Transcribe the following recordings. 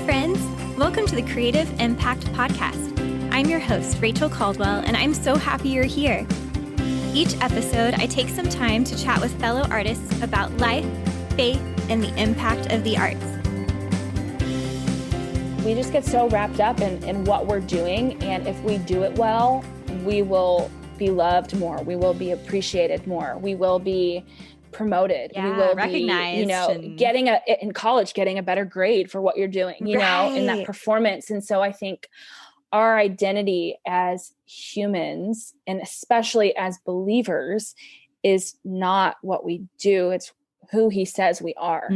friends. Welcome to the Creative Impact Podcast. I'm your host, Rachel Caldwell, and I'm so happy you're here. Each episode, I take some time to chat with fellow artists about life, faith, and the impact of the arts. We just get so wrapped up in what we're doing, and if we do it well, we will be loved more. We will be appreciated more. We will be promoted. We will recognized. be, in college, getting a better grade for what you're doing, in that performance. And so I think our identity as humans, and especially as believers, is not what we do. It's who he says we are.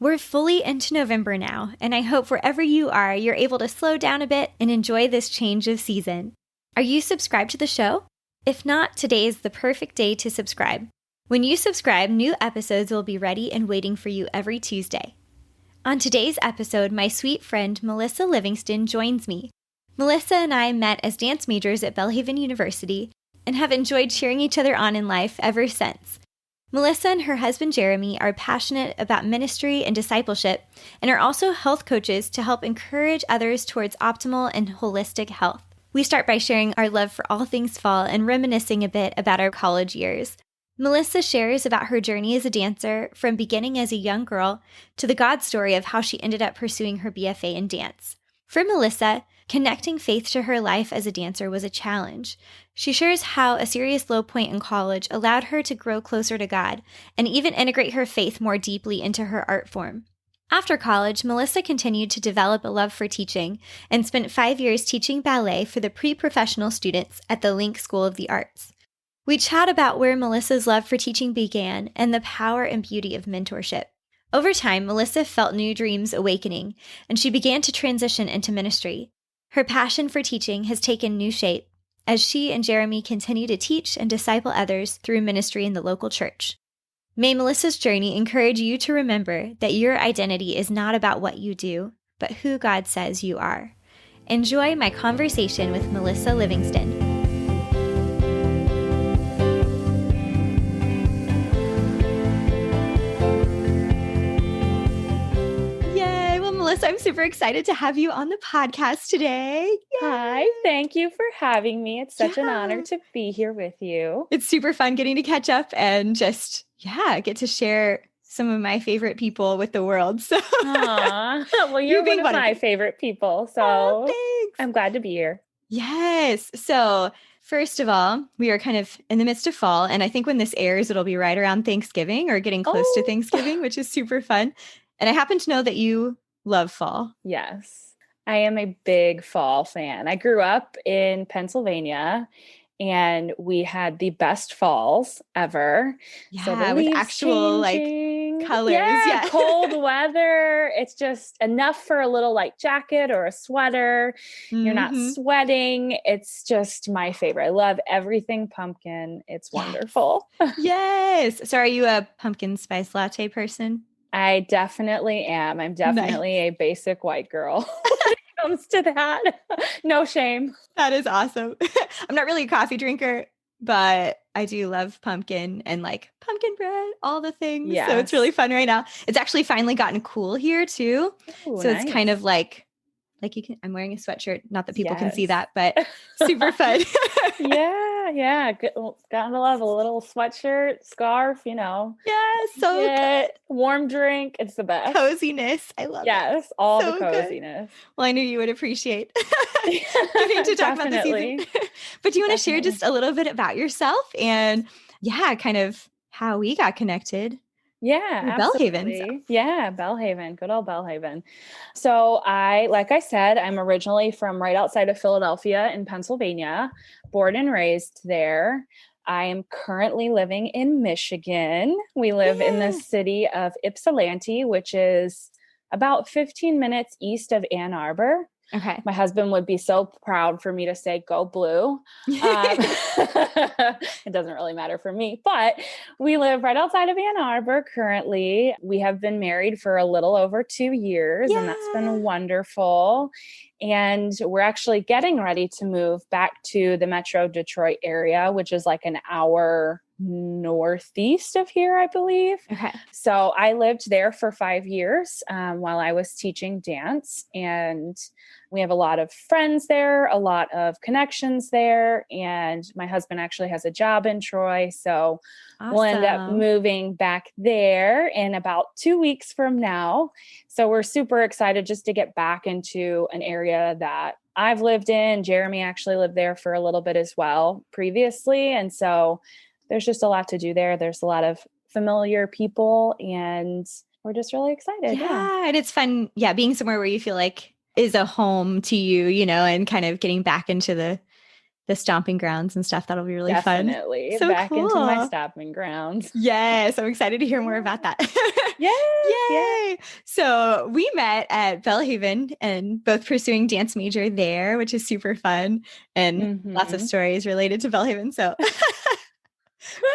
We're fully into November now, and I hope wherever you are, you're able to slow down a bit and enjoy this change of season. Are you subscribed to the show? If not, today is the perfect day to subscribe. When you subscribe, new episodes will be ready and waiting for you every Tuesday. On today's episode, my sweet friend Melissa Livingston joins me. Melissa and I met as dance majors at Belhaven University and have enjoyed cheering each other on in life ever since. Melissa and her husband Jeremy are passionate about ministry and discipleship and are also health coaches to help encourage others towards optimal and holistic health. We start by sharing our love for all things fall and reminiscing a bit about our college years. Melissa shares about her journey as a dancer from beginning as a young girl to the God story of how she ended up pursuing her BFA in dance. For Melissa, connecting faith to her life as a dancer was a challenge. She shares how a serious low point in college allowed her to grow closer to God and even integrate her faith more deeply into her art form. After college, Melissa continued to develop a love for teaching and spent 5 years teaching ballet for the pre-professional students at the Link School of the Arts. We chat about where Melissa's love for teaching began and the power and beauty of mentorship. Over time, Melissa felt new dreams awakening, and she began to transition into ministry. Her passion for teaching has taken new shape as she and Jeremy continue to teach and disciple others through ministry in the local church. May Melissa's journey encourage you to remember that your identity is not about what you do, but who God says you are. Enjoy my conversation with Melissa Livingston. Melissa, I'm super excited to have you on the podcast today. Yay. Hi, thank you for having me. It's such an honor to be here with you. It's super fun getting to catch up and just, get to share some of my favorite people with the world. So, well, you're one of my favorite people, so I'm glad to be here. Yes. So first of all, we are kind of in the midst of fall, and I think when this airs, it'll be right around Thanksgiving or getting close to Thanksgiving, which is super fun. And I happen to know that you love fall. Yes, I am a big fall fan. I grew up in Pennsylvania, and we had the best falls ever. Yeah, so with actual colors. Yeah, cold weather. It's just enough for a little jacket or a sweater. Mm-hmm. You're not sweating. It's just my favorite. I love everything pumpkin. It's wonderful. Yes. So are you a pumpkin spice latte person? I definitely am. I'm definitely a basic white girl when it comes to that. No shame. That is awesome. I'm not really a coffee drinker, but I do love pumpkin and pumpkin bread, all the things. Yes. So it's really fun right now. It's actually finally gotten cool here too. Ooh, so nice. It's kind of I'm wearing a sweatshirt. Not that people can see that, but super fun. Yeah. Gotta love a little sweatshirt, scarf, Yeah, so good. Warm drink. It's the best. Coziness. I love it. Yes, all so the coziness. Good. Well, I knew you would appreciate getting to talk about the season. But do you want to share just a little bit about yourself and kind of how we got connected? Yeah, Belhaven. So. Yeah, Belhaven, good old Belhaven. So like I said, I'm originally from right outside of Philadelphia in Pennsylvania, born and raised there. I am currently living in Michigan. We live in the city of Ypsilanti, which is about 15 minutes east of Ann Arbor. Okay. My husband would be so proud for me to say, go blue. It doesn't really matter for me, but we live right outside of Ann Arbor currently. We have been married for a little over 2 years, and that's been wonderful. And we're actually getting ready to move back to the Metro Detroit area, which is an hour northeast of here, I believe. Okay. So I lived there for 5 years while I was teaching dance. And we have a lot of friends there, a lot of connections there. And my husband actually has a job in Troy. So we'll end up Awesome. moving back there in about 2 weeks from now. So we're super excited just to get back into an area that I've lived in. Jeremy actually lived there for a little bit as well previously. And so there's just a lot to do there. There's a lot of familiar people and we're just really excited. Yeah. And it's fun. Yeah. Being somewhere where you feel like is a home to you, you know, and kind of getting back into the stomping grounds and stuff. That'll be really fun. Definitely. So back cool. into my stomping grounds. Yes. I'm excited to hear more about that. Yay. Yay. So we met at Belhaven and both pursuing dance major there, which is super fun and lots of stories related to Belhaven. So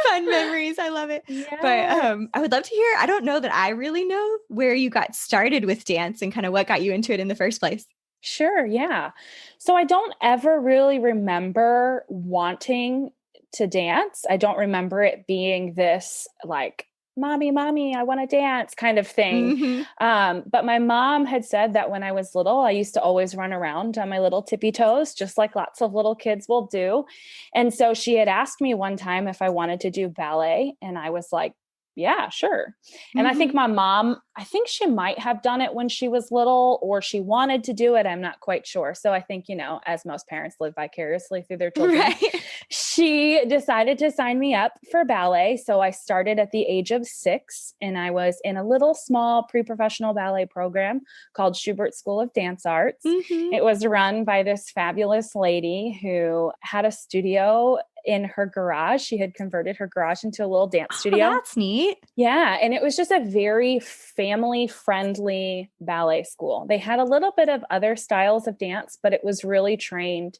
fun memories. I love it. Yes. But I would love to hear, I don't know that I really know where you got started with dance and kind of what got you into it in the first place. Sure. Yeah. So I don't ever really remember wanting to dance. I don't remember it being this like, mommy, I want to dance kind of thing. But my mom had said that when I was little, I used to always run around on my little tippy toes, just like lots of little kids will do. And so she had asked me one time if I wanted to do ballet. And I was like, yeah, sure. And I think my mom, I think she might have done it when she was little or she wanted to do it. I'm not quite sure. So I think, you know, as most parents live vicariously through their children, Right. She decided to sign me up for ballet. So I started at the age of 6 and I was in a little small pre-professional ballet program called Schubert School of Dance Arts. It was run by this fabulous lady who had a studio in her garage. She had converted her garage into a little dance studio. Oh, that's neat. Yeah. And it was just a very family friendly ballet school. They had a little bit of other styles of dance, but it was really trained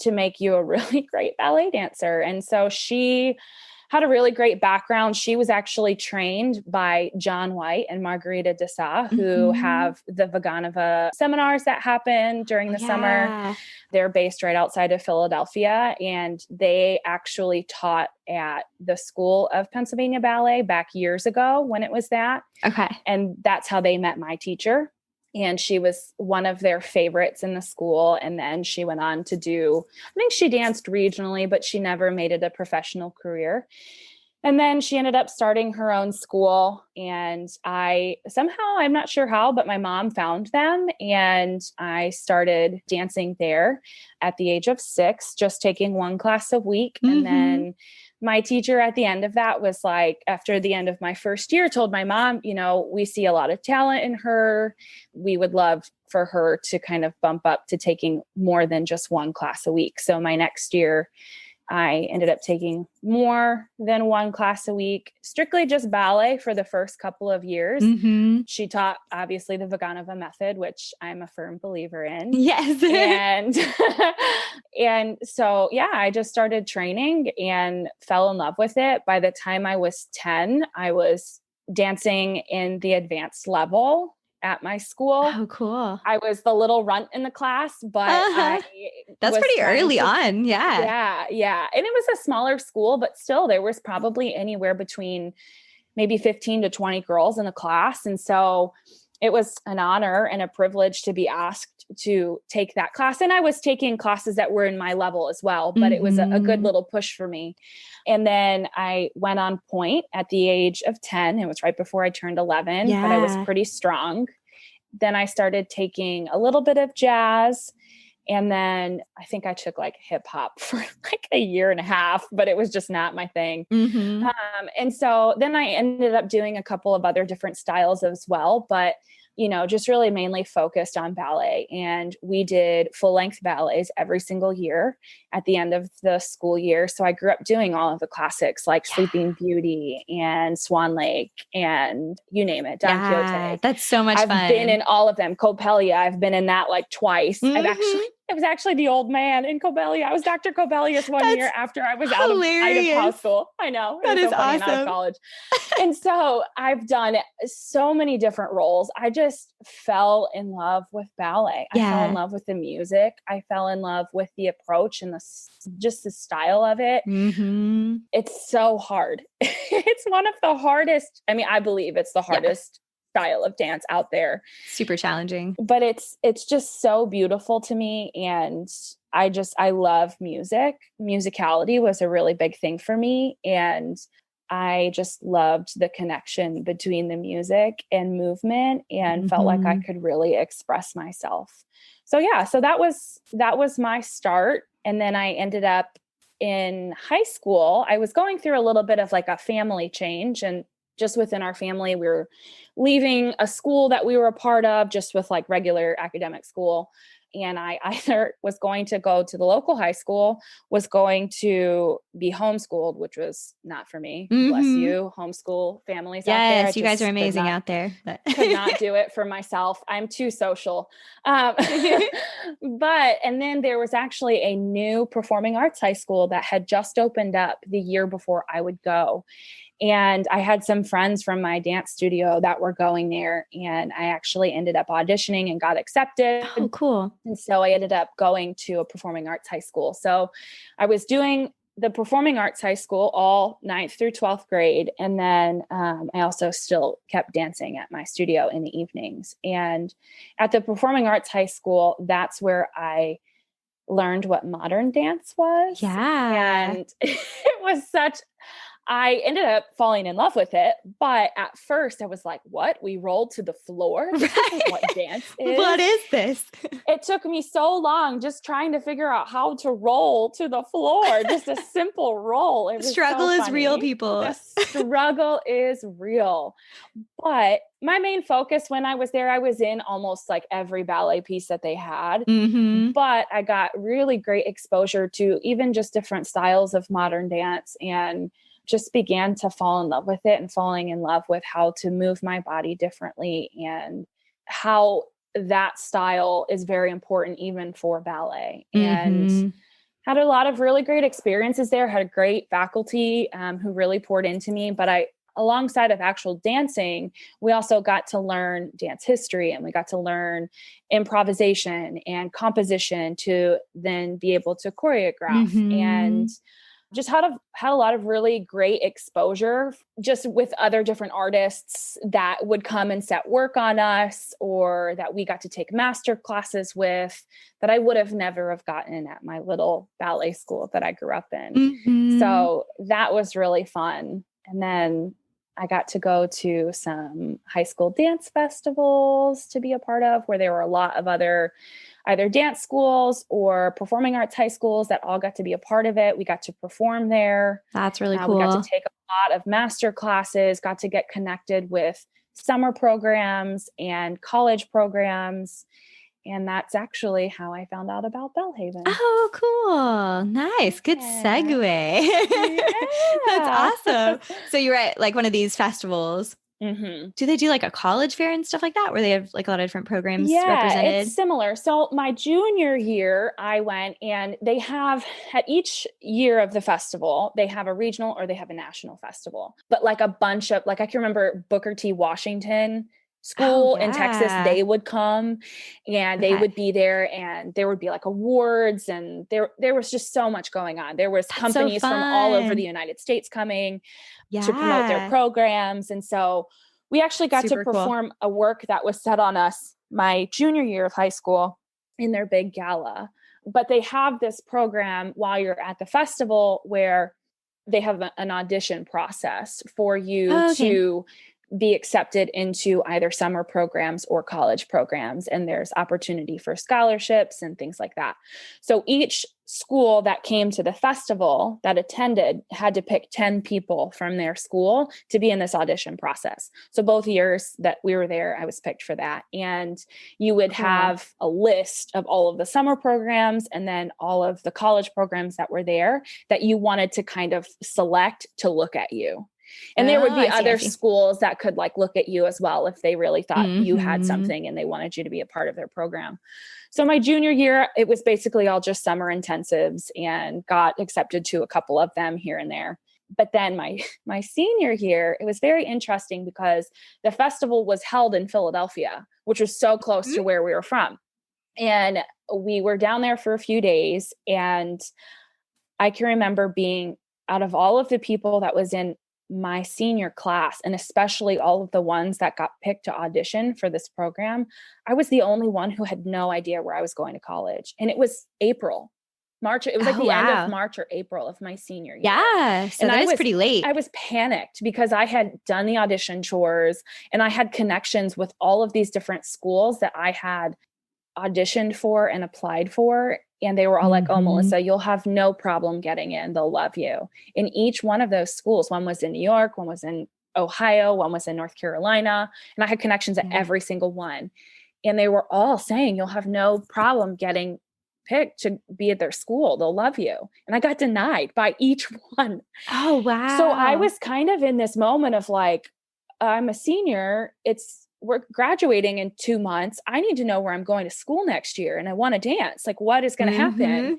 to make you a really great ballet dancer. And so she had a really great background. She was actually trained by John White and Margarita Dessau, who have the Vaganova seminars that happen during the summer. They're based right outside of Philadelphia, and they actually taught at the School of Pennsylvania Ballet back years ago when it was that. Okay. And that's how they met my teacher. And she was one of their favorites in the school. And then she went on to do, I think she danced regionally, but she never made it a professional career. And then she ended up starting her own school. And I somehow, I'm not sure how, but my mom found them. And I started dancing there at the age of 6, just taking one class a week. And then my teacher at the end of that was like, after the end of my first year, told my mom, you know, we see a lot of talent in her. We would love for her to kind of bump up to taking more than just one class a week. So my next year, I ended up taking more than one class a week, strictly just ballet for the first couple of years. She taught, obviously, the Vaganova method, which I'm a firm believer in. Yes. And so, yeah, I just started training and fell in love with it. By the time I was 10, I was dancing in the advanced level at my school. Oh, cool. I was the little runt in the class, but that's pretty early on. Yeah. Yeah. And it was a smaller school, but still there was probably anywhere between maybe 15 to 20 girls in the class. And so it was an honor and a privilege to be asked to take that class. And I was taking classes that were in my level as well, but it was a good little push for me. And then I went on point at the age of 10. It was right before I turned 11, but I was pretty strong. Then I started taking a little bit of jazz. And then I think I took like hip hop for like a year and a half, but it was just not my thing. And so then I ended up doing a couple of other different styles as well, but you know, just really mainly focused on ballet. And we did full length ballets every single year at the end of the school year. So I grew up doing all of the classics like Sleeping Beauty and Swan Lake and you name it, Don Quixote. That's so much fun. I've been in all of them. Coppelia, I've been in that like twice. I've actually It was actually the old man in Cobelia. I was Dr. Cobelius one year after I was out of high school. I know. That is so funny, and out of college. And so I've done so many different roles. I just fell in love with ballet. I fell in love with the music. I fell in love with the approach and just the style of it. Mm-hmm. It's so hard. It's one of the hardest. I mean, I believe it's the hardest style of dance out there. Super challenging. But it's just so beautiful to me. And I love music. Musicality was a really big thing for me. And I just loved the connection between the music and movement, and felt like I could really express myself. So that was my start. And then I ended up in high school. I was going through a little bit of like a family change, and just within our family, we were leaving a school that we were a part of, just with like regular academic school. And I either was going to go to the local high school, was going to be homeschooled, which was not for me. Bless you, homeschool families out there. Yes, you guys are amazing out there. Could not do it for myself. I'm too social. And then there was actually a new performing arts high school that had just opened up the year before I would go. And I had some friends from my dance studio that were going there, and I actually ended up auditioning and got accepted. Oh, cool. And so I ended up going to a performing arts high school. So I was doing the performing arts high school all 9th through 12th grade. And then I also still kept dancing at my studio in the evenings. And at the performing arts high school, that's where I learned what modern dance was. Yeah. And it was I ended up falling in love with it. But at first I was like, what? We rolled to the floor? This is what dance is. What is this? It took me so long just trying to figure out how to roll to the floor. Just a simple roll. It was struggle so is real, people. The struggle is real. But my main focus when I was there, I was in almost like every ballet piece that they had. Mm-hmm. But I got really great exposure to even just different styles of modern dance, and just began to fall in love with it, and falling in love with how to move my body differently, and how that style is very important even for ballet. And had a lot of really great experiences there, had a great faculty who really poured into me. But alongside of actual dancing, we also got to learn dance history, and we got to learn improvisation and composition to then be able to choreograph, and just had a lot of really great exposure just with other different artists that would come and set work on us, or that we got to take master classes with, that I would have never have gotten at my little ballet school that I grew up in. So that was really fun. And then I got to go to some high school dance festivals to be a part of, where there were a lot of other either dance schools or performing arts high schools that all got to be a part of it. We got to perform there. That's really cool. We got to take a lot of master classes, got to get connected with summer programs and college programs. And that's actually how I found out about Belhaven. Oh, cool. Nice. Good segue. That's awesome. So you're at like one of these festivals. Do they do like a college fair and stuff like that, where they have like a lot of different programs represented? It's similar. So my junior year, I went, and they have at each year of the festival, they have a regional or they have a national festival. But like a bunch of, like, I can remember Booker T. Washington School in Texas, they would come, and they would be there, and there would be like awards, and there was just so much going on. There was companies from all over the United States coming to promote their programs. And so we actually got to perform a work that was set on us my junior year of high school in their big gala. But they have this program while you're at the festival where they have an audition process for you to be accepted into either summer programs or college programs. And there's opportunity for scholarships and things like that. So each school that came to the festival that attended had to pick 10 people from their school to be in this audition process. So both years that we were there, I was picked for that. And you would have a list of all of the summer programs and then all of the college programs that were there that you wanted to kind of select to look at you. And there would be I other see. schools that could like look at you as well if they really thought you had Mm-hmm. something and they wanted you to be a part of their program. So my junior year, it was basically all just summer intensives and got accepted to a couple of them here and there. But then my senior year, it was very interesting because the festival was held in Philadelphia, which was so close to where we were from. And we were down there for a few days. And I can remember being out of all of the people that was in my senior class, and especially all of the ones that got picked to audition for this program, I was the only one who had no idea where I was going to college. And it was March. It was like the end of March or April of my senior year. Yeah. So that is pretty late. I was panicked because I had done the audition chores and I had connections with all of these different schools that I had auditioned for and applied for. And they were all like, oh, Melissa, you'll have no problem getting in. They'll love you. In each one of those schools, one was in New York, one was in Ohio, one was in North Carolina. And I had connections at every single one. And they were all saying, you'll have no problem getting picked to be at their school. They'll love you. And I got denied by each one. Oh, wow. So I was kind of in this moment of like, I'm a senior. We're graduating in 2 months. I need to know where I'm going to school next year. And I want to dance. Like, what is going to happen?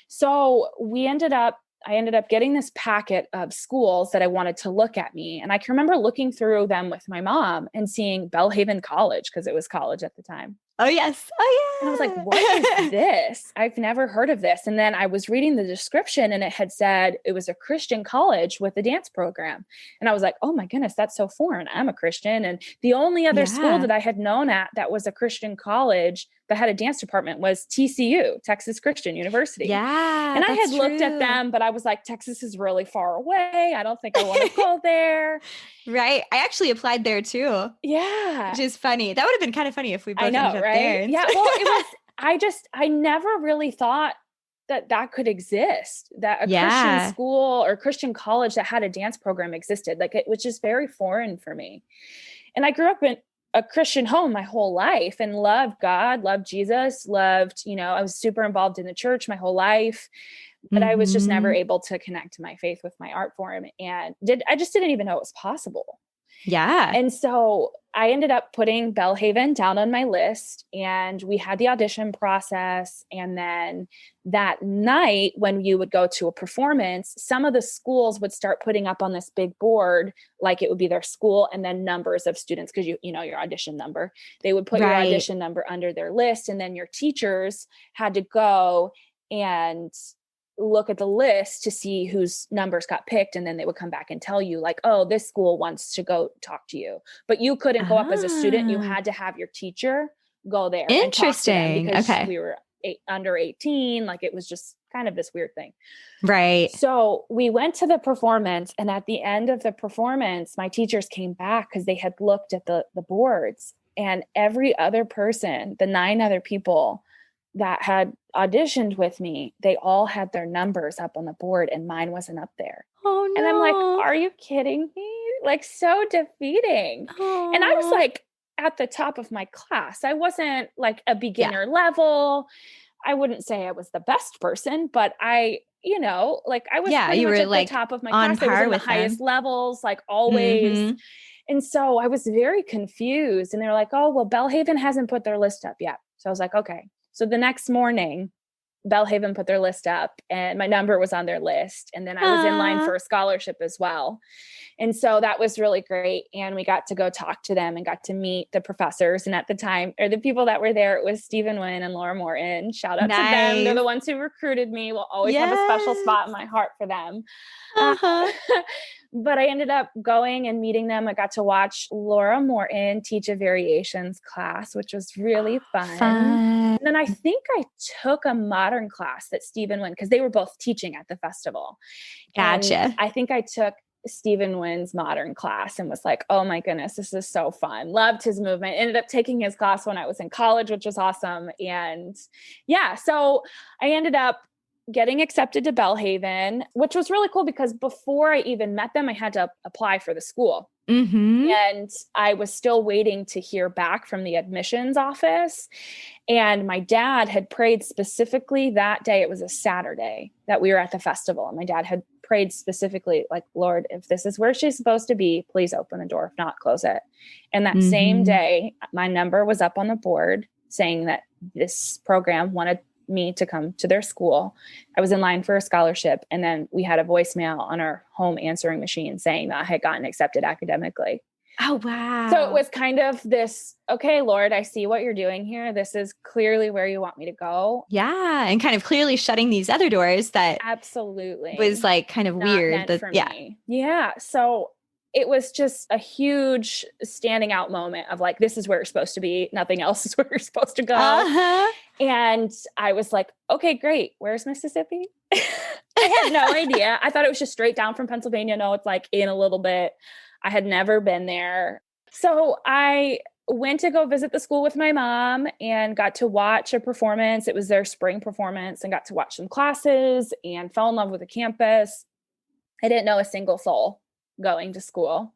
So I ended up getting this packet of schools that I wanted to look at me. And I can remember looking through them with my mom and seeing Belhaven College, because it was college at the time. Oh, yes. Oh, yeah. And I was like, what is this? I've never heard of this. And then I was reading the description and it had said it was a Christian college with a dance program. And I was like, oh my goodness, that's so foreign. I'm a Christian. And the only other school that I had known that was a Christian college that had a dance department was TCU, Texas Christian University. Yeah. And I had looked at them, but I was like, Texas is really far away. I don't think I want to go there. Right. I actually applied there too. Yeah. Which is funny. That would have been kind of funny if we both ended up there. Yeah. Well, it was, I never really thought that could exist, that a Christian school or Christian college that had a dance program existed. Like, it was just very foreign for me. And I grew up in a Christian home my whole life and loved God, loved Jesus, I was super involved in the church my whole life, but I was just never able to connect to my faith with my art form. And I just didn't even know it was possible. Yeah. And so I ended up putting Belhaven down on my list, and we had the audition process. And then that night when you would go to a performance, some of the schools would start putting up on this big board, like it would be their school and then numbers of students. Cause you know, your audition number, they would put your audition number under their list. And then your teachers had to go and look at the list to see whose numbers got picked. And then they would come back and tell you like, oh, this school wants to go talk to you, but you couldn't go up as a student. You had to have your teacher go there. Interesting. And talk to them because okay. we were under 18. Like, it was just kind of this weird thing. Right. So we went to the performance, and at the end of the performance, my teachers came back because they had looked at the boards, and every other person, the 9 other people that had auditioned with me, they all had their numbers up on the board and mine wasn't up there. Oh no. And I'm like, are you kidding me? Like, so defeating. Oh. And I was like at the top of my class. I wasn't like a beginner level. I wouldn't say I was the best person, but I was pretty much at the top of my class. I was in the highest levels, like always. And so I was very confused. And they're like, oh, well, Belhaven hasn't put their list up yet. So I was like, okay. So the next morning, Belhaven put their list up and my number was on their list. And then I was in line for a scholarship as well. And so that was really great. And we got to go talk to them and got to meet the professors. And at the time, or the people that were there, it was Stephen Wynn and Laura Morton. Shout out to them. They're the ones who recruited me. We'll always have a special spot in my heart for them. But I ended up going and meeting them. I got to watch Laura Morton teach a variations class, which was really fun. And then I think I took a modern class that Stephen Wynn, because they were both teaching at the festival. Gotcha. And I think I took Stephen Wynn's modern class and was like, oh my goodness, this is so fun. Loved his movement. Ended up taking his class when I was in college, which was awesome. And so I ended up getting accepted to Belhaven, which was really cool because before I even met them, I had to apply for the school. And I was still waiting to hear back from the admissions office. And my dad had prayed specifically that day. It was a Saturday that we were at the festival. And my dad had prayed specifically, like, Lord, if this is where she's supposed to be, please open the door. If not, close it. And that same day, my number was up on the board saying that this program wanted me to come to their school. I was in line for a scholarship. And then we had a voicemail on our home answering machine saying that I had gotten accepted academically. Oh, wow. So it was kind of this, okay, Lord, I see what you're doing here. This is clearly where you want me to go. Yeah. And kind of clearly shutting these other doors that absolutely was like kind of not weird. meant for me. Yeah. So it was just a huge standing out moment of like, this is where you're supposed to be. Nothing else is where you're supposed to go. And I was like, okay, great. Where's Mississippi? I had no idea. I thought it was just straight down from Pennsylvania. No, it's like in a little bit. I had never been there. So I went to go visit the school with my mom and got to watch a performance. It was their spring performance, and got to watch some classes and fell in love with the campus. I didn't know a single soul going to school.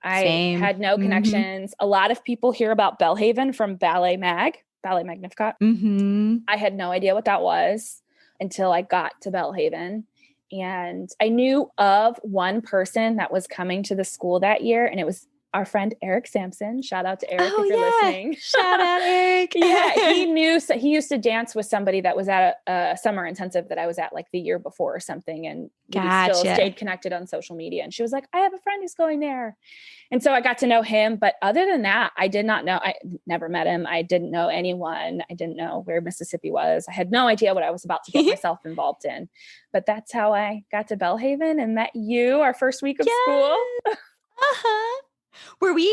I had no connections. A lot of people hear about Belhaven from Ballet Magnificat. I had no idea what that was until I got to Belhaven. And I knew of one person that was coming to the school that year, and it was our friend Eric Sampson. Shout out to Eric if you're listening. Shout out, Eric. Yeah, he used to dance with somebody that was at a summer intensive that I was at like the year before or something. And we still stayed connected on social media. And she was like, I have a friend who's going there. And so I got to know him. But other than that, I did not know. I never met him. I didn't know anyone. I didn't know where Mississippi was. I had no idea what I was about to get myself involved in. But that's how I got to Belhaven and met you our first week of school. Were we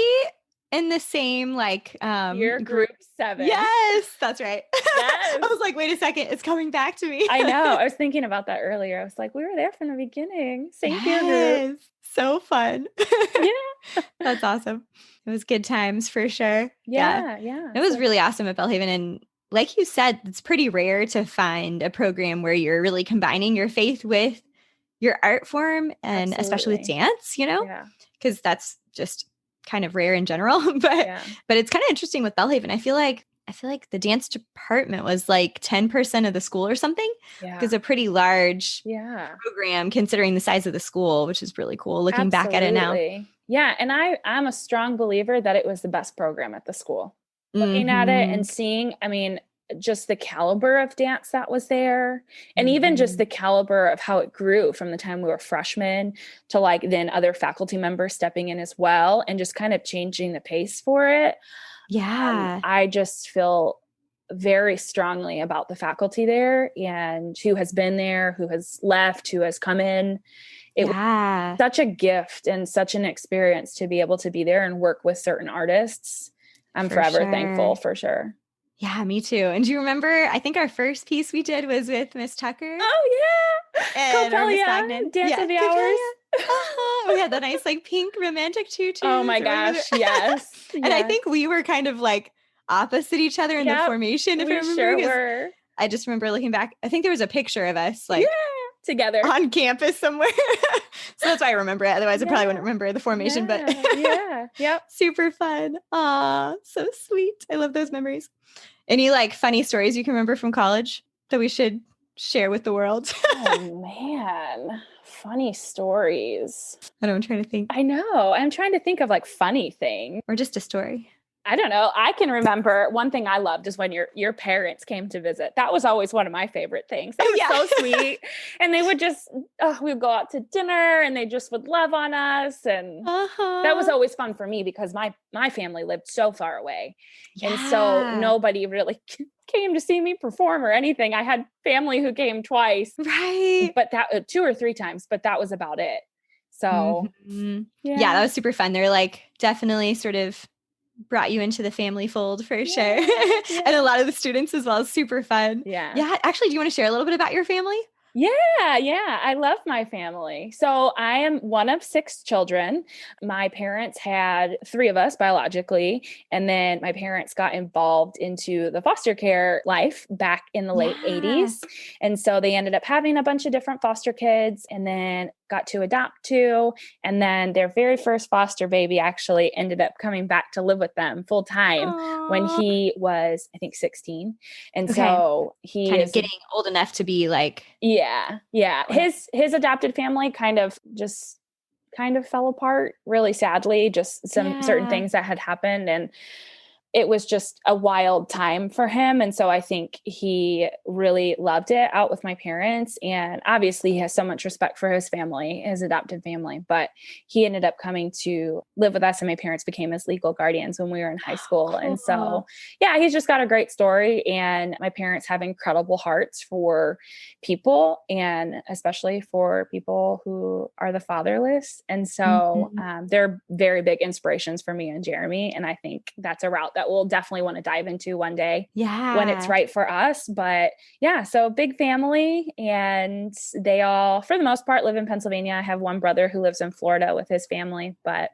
in the same like year group 7? Yes, that's right. Yes. I was like, wait a second, it's coming back to me. I know. I was thinking about that earlier. I was like, we were there from the beginning. Same year group. So fun. Yeah. That's awesome. It was good times for sure. Yeah. It was really awesome at Belhaven. And like you said, it's pretty rare to find a program where you're really combining your faith with your art form, and especially with dance, because that's just kind of rare in general. But it's kind of interesting with Belhaven. I feel like the dance department was like 10% of the school or something. It's a pretty large program considering the size of the school, which is really cool looking back at it now. Yeah. And I'm a strong believer that it was the best program at the school. Looking at it and seeing, I mean, just the caliber of dance that was there, and even just the caliber of how it grew from the time we were freshmen to like then other faculty members stepping in as well and just kind of changing the pace for it. I just feel very strongly about the faculty there and who has been there, who has left, who has come in. It was such a gift and such an experience to be able to be there and work with certain artists. I'm forever thankful, for sure. Yeah, me too. And do you remember, I think our first piece we did was with Miss Tucker. Oh, yeah. And Copelia, Dance of the Hours. We had the nice like pink romantic tutu. Oh my gosh, yes. And I think we were kind of like opposite each other in the formation, if I remember. Sure were. I just remember looking back. I think there was a picture of us like together on campus somewhere. So that's why I remember it. Otherwise, I probably wouldn't remember the formation, but super fun. Aw, so sweet. I love those memories. Any like funny stories you can remember from college that we should share with the world? Oh man, funny stories. I don't, I'm trying to think. I know. I'm trying to think of like funny things. Or just a story. I don't know. I can remember one thing I loved is when your parents came to visit. That was always one of my favorite things. They were so sweet. And they would just, we would go out to dinner and they just would love on us. And that was always fun for me because my family lived so far away. And so nobody really came to see me perform or anything. I had family who came twice. Right. But that 2 or 3 times, but that was about it. So yeah, that was super fun. They're like definitely sort of brought you into the family fold for sure. And a lot of the students as well. Super fun. Yeah. Actually, do you want to share a little bit about your family? Yeah. I love my family. So I am one of 6 children. My parents had 3 of us biologically. And then my parents got involved into the foster care life back in the late 80s. And so they ended up having a bunch of different foster kids. And then got to adopt two. And then their very first foster baby actually ended up coming back to live with them full time when Aww. he was, I think, 16. And Okay. so he Kind is of getting old enough to be like, yeah. Yeah. okay. His adopted family kind of fell apart really sadly, just some certain Yeah. things that had happened. And it was just a wild time for him. And so I think he really loved it out with my parents. And obviously he has so much respect for his family, his adopted family, but he ended up coming to live with us and my parents became his legal guardians when we were in high school. Cool. And so, yeah, he's just got a great story. And my parents have incredible hearts for people and especially for people who are the fatherless. And so they're very big inspirations for me and Jeremy. And I think that's a route that we'll definitely want to dive into one day when it's right for us. But yeah, so big family and they all, for the most part, live in Pennsylvania. I have one brother who lives in Florida with his family, but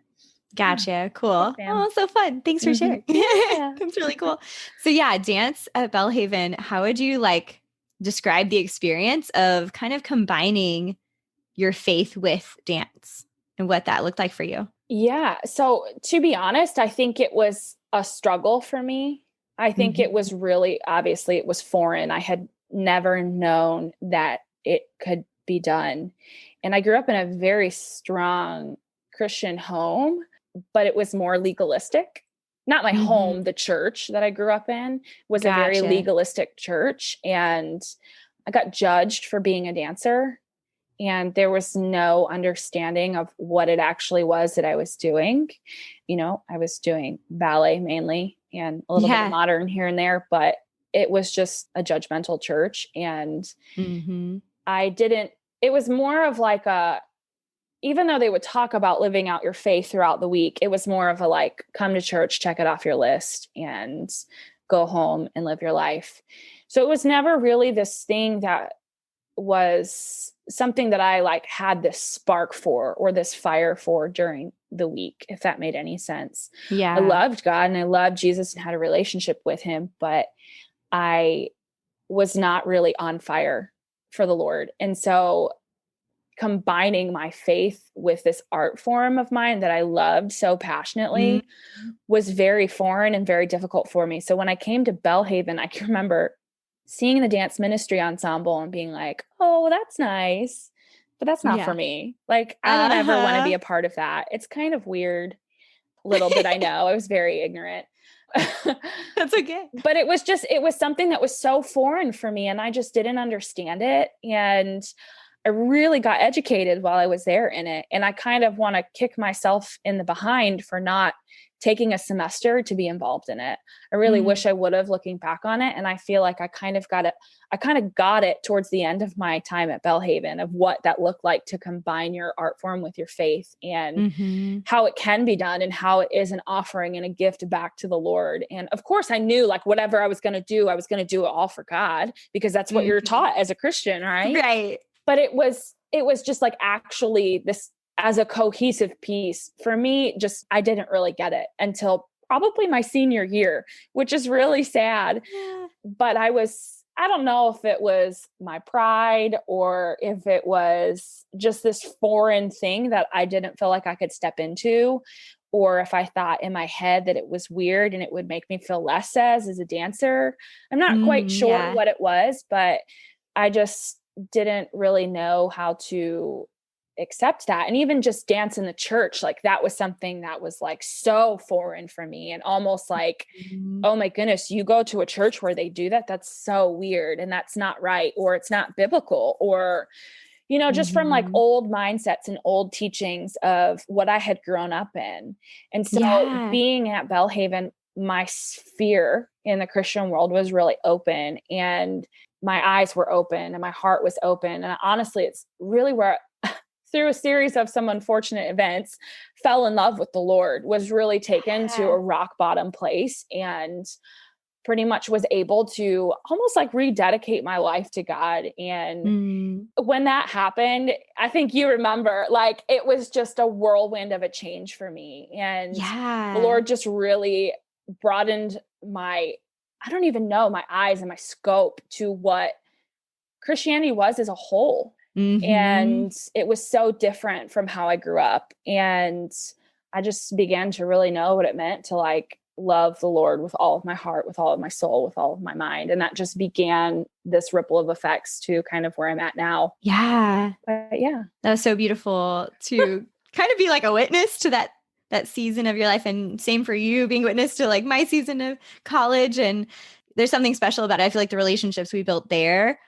gotcha. Cool. Oh, so fun. Thanks for sharing. Yeah. That's really cool. So yeah, dance at Belhaven, how would you like describe the experience of kind of combining your faith with dance and what that looked like for you? Yeah. So to be honest, I think it was a struggle for me. I think it was really, obviously it was foreign. I had never known that it could be done. And I grew up in a very strong Christian home, but it was more legalistic. Not my home, the church that I grew up in was a very legalistic church. And I got judged for being a dancer. And there was no understanding of what it actually was that I was doing. You know, I was doing ballet mainly and a little bit of modern here and there, but it was just a judgmental church. And it was more of like even though they would talk about living out your faith throughout the week, it was more of a like, come to church, check it off your list and go home and live your life. So it was never really this thing that was something that I like had this spark for or this fire for during the week, if that made any sense. Yeah. I loved God and I loved Jesus and had a relationship with him, but I was not really on fire for the Lord. And so combining my faith with this art form of mine that I loved so passionately was very foreign and very difficult for me. So when I came to Belhaven, I can remember seeing the dance ministry ensemble and being like, oh, well, that's nice, but that's not for me. Like, I don't ever want to be a part of that. It's kind of weird. Little did I know, I was very ignorant. That's okay. But it was something that was so foreign for me and I just didn't understand it. And I really got educated while I was there in it. And I kind of want to kick myself in the behind for not taking a semester to be involved in it. I really wish I would have, looking back on it. And I feel like I kind of got it towards the end of my time at Belhaven of what that looked like to combine your art form with your faith and how it can be done and how it is an offering and a gift back to the Lord. And of course I knew like whatever I was going to do it all for God because that's what you're taught as a Christian, right? Right. But it was just like actually this as a cohesive piece for me, just, I didn't really get it until probably my senior year, which is really sad. Yeah. But I don't know if it was my pride or if it was just this foreign thing that I didn't feel like I could step into, or if I thought in my head that it was weird and it would make me feel less as a dancer. I'm not quite sure what it was, but I just didn't really know how to accept that. And even just dance in the church, like that was something that was like so foreign for me and almost like, oh my goodness, you go to a church where they do that? That's so weird. And that's not right. Or it's not biblical, or, you know, just from like old mindsets and old teachings of what I had grown up in. And so being at Belhaven, my sphere in the Christian world was really open and my eyes were open and my heart was open. And honestly, it's really where through a series of some unfortunate events, fell in love with the Lord, was really taken to a rock bottom place and pretty much was able to almost like rededicate my life to God. And when that happened, I think you remember, like, it was just a whirlwind of a change for me. And the Lord just really broadened my eyes and my scope to what Christianity was as a whole. Mm-hmm. And it was so different from how I grew up. And I just began to really know what it meant to like love the Lord with all of my heart, with all of my soul, with all of my mind. And that just began this ripple of effects to kind of where I'm at now. Yeah. But yeah. That was so beautiful to kind of be like a witness to that season of your life. And same for you, being witness to like my season of college. And there's something special about it. I feel like the relationships we built there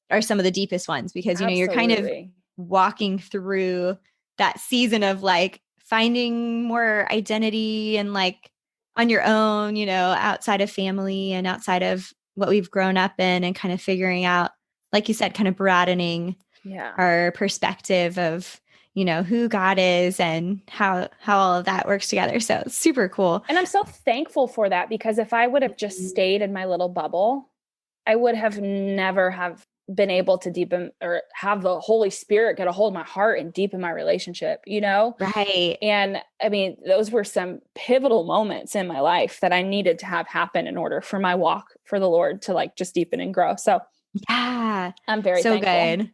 are some of the deepest ones because, you know, you're kind of Absolutely. walking through that season of like finding more identity and like on your own, you know, outside of family and outside of what we've grown up in, and kind of figuring out, like you said, kind of broadening Yeah. our perspective of, you know, who God is and how all of that works together. So it's super cool. And I'm so thankful for that, because if I would have just stayed in my little bubble, I would have never have been able to deepen or have the Holy Spirit get a hold of my heart and deepen my relationship, you know? Right. And I mean, those were some pivotal moments in my life that I needed to have happen in order for my walk for the Lord to like just deepen and grow. So Yeah. I'm very So thankful. good.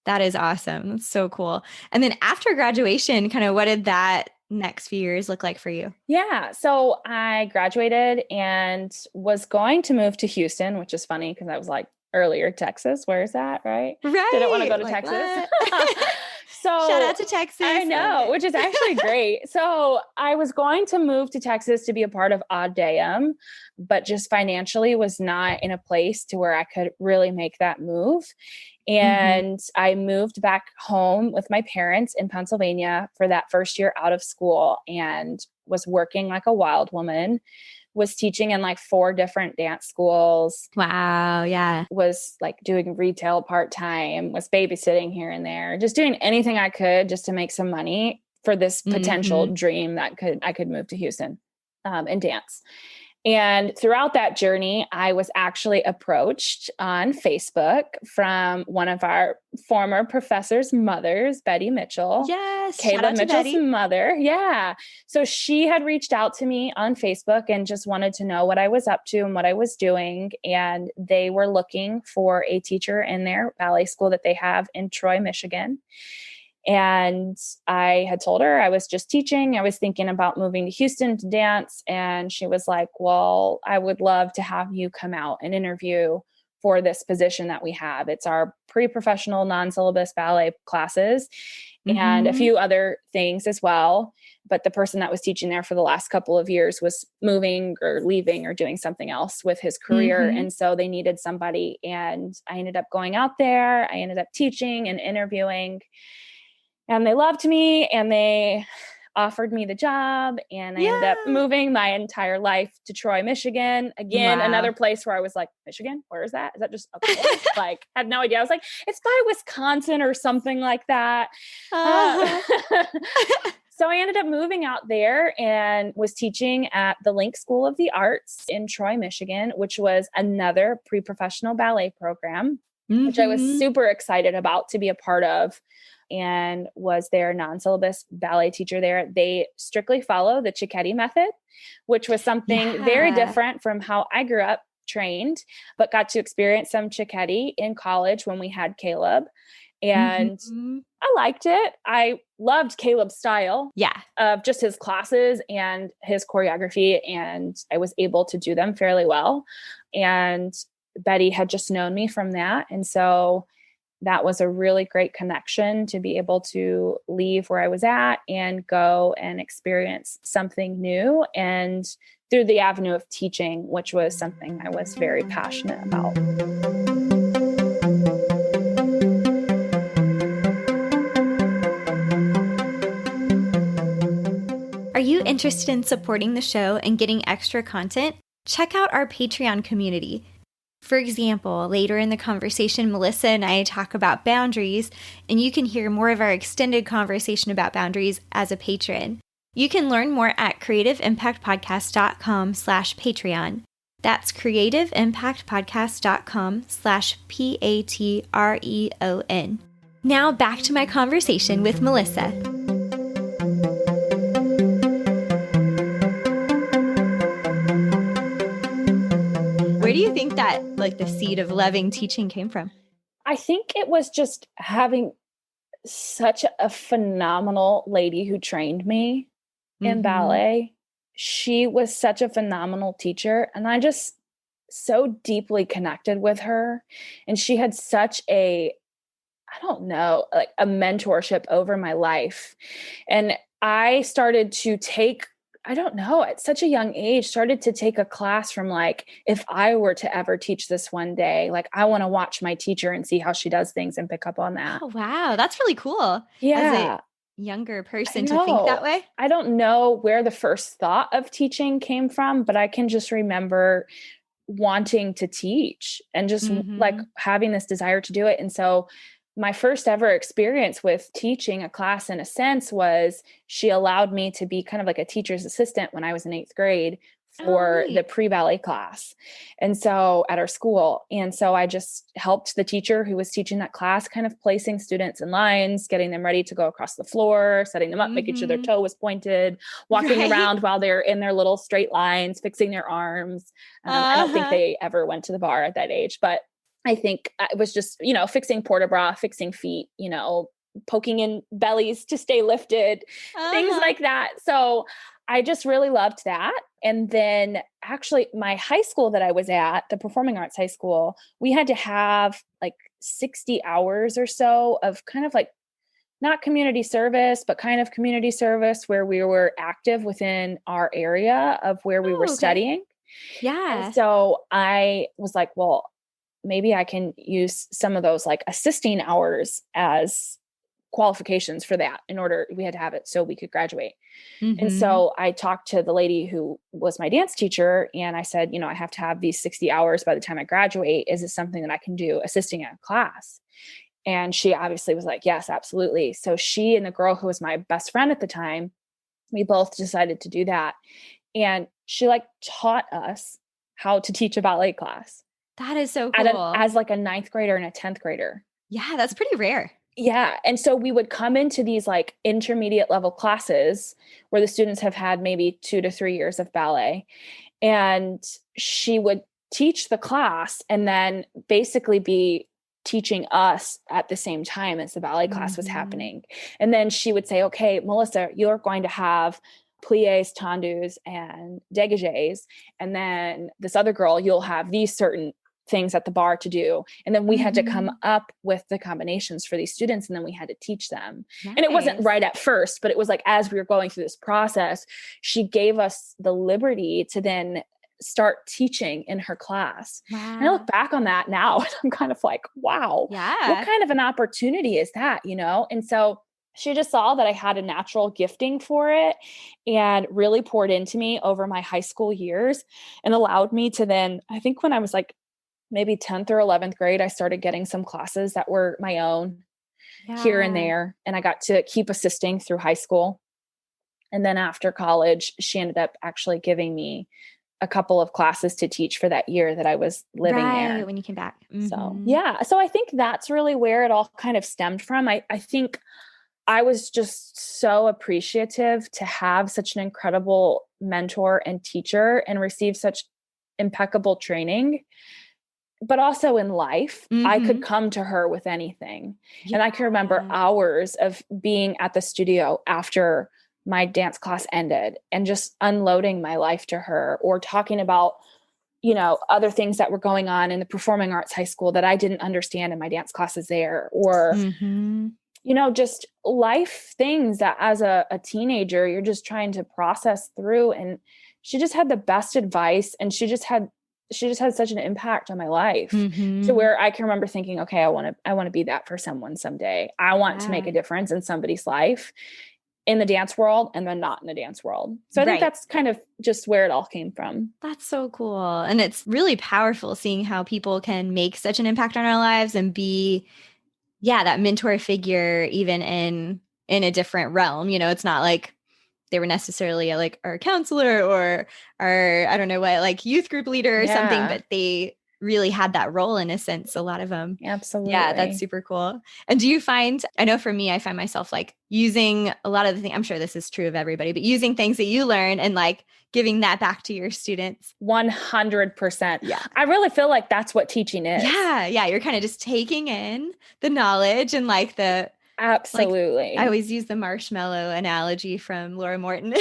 That is awesome. That's so cool. And then after graduation, kind of what did that next few years look like for you? Yeah. So I graduated and was going to move to Houston, which is funny because I was like, earlier, Texas, where is that? Right. Didn't want to Right. go to Like, Texas. what? So Shout out to Texas. I know, which is actually great. So I was going to move to Texas to be a part of Odd Dayum, but just financially was not in a place to where I could really make that move. And I moved back home with my parents in Pennsylvania for that first year out of school and was working like a wild woman, was teaching in like 4 different dance schools. Wow. Yeah. Was like doing retail part-time, was babysitting here and there, just doing anything I could just to make some money for this potential dream that I could move to Houston and dance. And throughout that journey, I was actually approached on Facebook from one of our former professors' mothers, Betty Mitchell. Yes. Caleb Mitchell's mother. Yeah. So she had reached out to me on Facebook and just wanted to know what I was up to and what I was doing. And they were looking for a teacher in their ballet school that they have in Troy, Michigan. And I had told her I was just teaching. I was thinking about moving to Houston to dance. And she was like, well, I would love to have you come out and interview for this position that we have. It's our pre-professional non-syllabus ballet classes and a few other things as well. But the person that was teaching there for the last couple of years was moving or leaving or doing something else with his career. And so they needed somebody. And I ended up going out there. I ended up teaching and interviewing. And they loved me and they offered me the job. And I ended up moving my entire life to Troy, Michigan. Again, another place where I was like, Michigan, where is that? Is that just a place? Like, had no idea. I was like, it's by Wisconsin or something like that. So I ended up moving out there and was teaching at the Link School of the Arts in Troy, Michigan, which was another pre-professional ballet program, which I was super excited about to be a part of, and was their non-syllabus ballet teacher there. They strictly follow the Cicchetti method, which was something very different from how I grew up trained, but got to experience some Cicchetti in college when we had Caleb. And I liked it. I loved Caleb's style of just his classes and his choreography. And I was able to do them fairly well. And Betty had just known me from that. And so that was a really great connection to be able to leave where I was at and go and experience something new, and through the avenue of teaching, which was something I was very passionate about. Are you interested in supporting the show and getting extra content? Check out our Patreon community. For example, later in the conversation, Melissa and I talk about boundaries, and you can hear more of our extended conversation about boundaries as a patron. You can learn more at creativeimpactpodcast.com/Patreon. That's creativeimpactpodcast.com/Patreon. Now back to my conversation with Melissa. Where do you think that like the seed of loving teaching came from? I think it was just having such a phenomenal lady who trained me in Mm-hmm. ballet. She was such a phenomenal teacher, and I just so deeply connected with her. And she had such a, I don't know, like a mentorship over my life. And I started to take, I don't know, at such a young age, started to take a class from like, if I were to ever teach this one day, like I want to watch my teacher and see how she does things and pick up on that. Oh, wow. That's really cool as a Yeah, younger I person to think that know. way. I don't know where the first thought of teaching came from, but I can just remember wanting to teach and just like Mm-hmm. having this desire to do it. And so my first ever experience with teaching a class in a sense was she allowed me to be kind of like a teacher's assistant when I was in 8th grade Oh, for the neat. pre-ballet class. And so at our school. And so I just helped the teacher who was teaching that class, kind of placing students in lines, getting them ready to go across the floor, setting them up, making sure their Mm-hmm. toe was pointed, walking Right. around while they're in their little straight lines, fixing their arms. I don't think Uh-huh. they ever went to the bar at that age, but I think it was just, fixing port de bras, fixing feet, poking in bellies to stay lifted, things Uh-huh. like that. So I just really loved that. And then actually, my high school that I was at, the performing arts high school, we had to have like 60 hours or so of kind of like not community service, but kind of community service where we were active within our area of where we were Oh, okay. studying. And Yeah. so I was like, well, maybe I can use some of those like assisting hours as qualifications for that in order we had to have it so we could graduate. And Mm-hmm. so I talked to the lady who was my dance teacher and I said, I have to have these 60 hours by the time I graduate. Is this something that I can do assisting a class? And she obviously was like, yes, absolutely. So she and the girl who was my best friend at the time, we both decided to do that. And she like taught us how to teach a ballet class That is so at an cool. as like a ninth grader and a 10th grader. Yeah, that's pretty rare. Yeah. And so we would come into these like intermediate level classes where the students have had maybe 2 to 3 years of ballet. And she would teach the class and then basically be teaching us at the same time as the ballet class was Mm-hmm. happening. And then she would say, okay, Melissa, you're going to have plies, tendus, and dégagés. And then this other girl, you'll have these certain things at the bar to do. And then we had to come Mm-hmm. up with the combinations for these students and then we had to teach them. And it wasn't Nice. right at first, but it was like as we were going through this process, she gave us the liberty to then start teaching in her class. And I look Wow. back on that now and I'm kind of like, wow, what Yeah. kind of an opportunity is that? And so she just saw that I had a natural gifting for it and really poured into me over my high school years and allowed me to then, I think when I was like maybe 10th or 11th grade, I started getting some classes that were my own here and Yeah. there. And I got to keep assisting through high school. And then after college, she ended up actually giving me a couple of classes to teach for that year that I was living Right. there. When you came back. So, Mm-hmm. yeah. So I think that's really where it all kind of stemmed from. I think I was just so appreciative to have such an incredible mentor and teacher and receive such impeccable training. But also in life, I could Mm-hmm. come to her with anything. Yeah. And I can remember hours of being at the studio after my dance class ended and just unloading my life to her or talking about, other things that were going on in the performing arts high school that I didn't understand in my dance classes there or, Mm-hmm. just life things that as a teenager, you're just trying to process through. And she just had the best advice and she just had such an impact on my life to Mm-hmm. where I can remember thinking, okay, I want to be that for someone someday. I want to make a Yeah. difference in somebody's life in the dance world and then not in the dance world. So I think Right. that's kind of just where it all came from. That's so cool. And it's really powerful seeing how people can make such an impact on our lives and be, yeah, that mentor figure even in a different realm. It's not like they were necessarily like our counselor or our, I don't know what, like youth group leader or something, Yeah. but they really had that role in a sense, a lot of them. Absolutely. Yeah, that's super cool. And do you find, I know for me, I find myself like using a lot of the things, I'm sure this is true of everybody, but using things that you learn and like giving that back to your students. 100%. Yeah. I really feel like that's what teaching is. Yeah. Yeah. You're kind of just taking in the knowledge and like the, absolutely. Like, I always use the marshmallow analogy from Laura Morton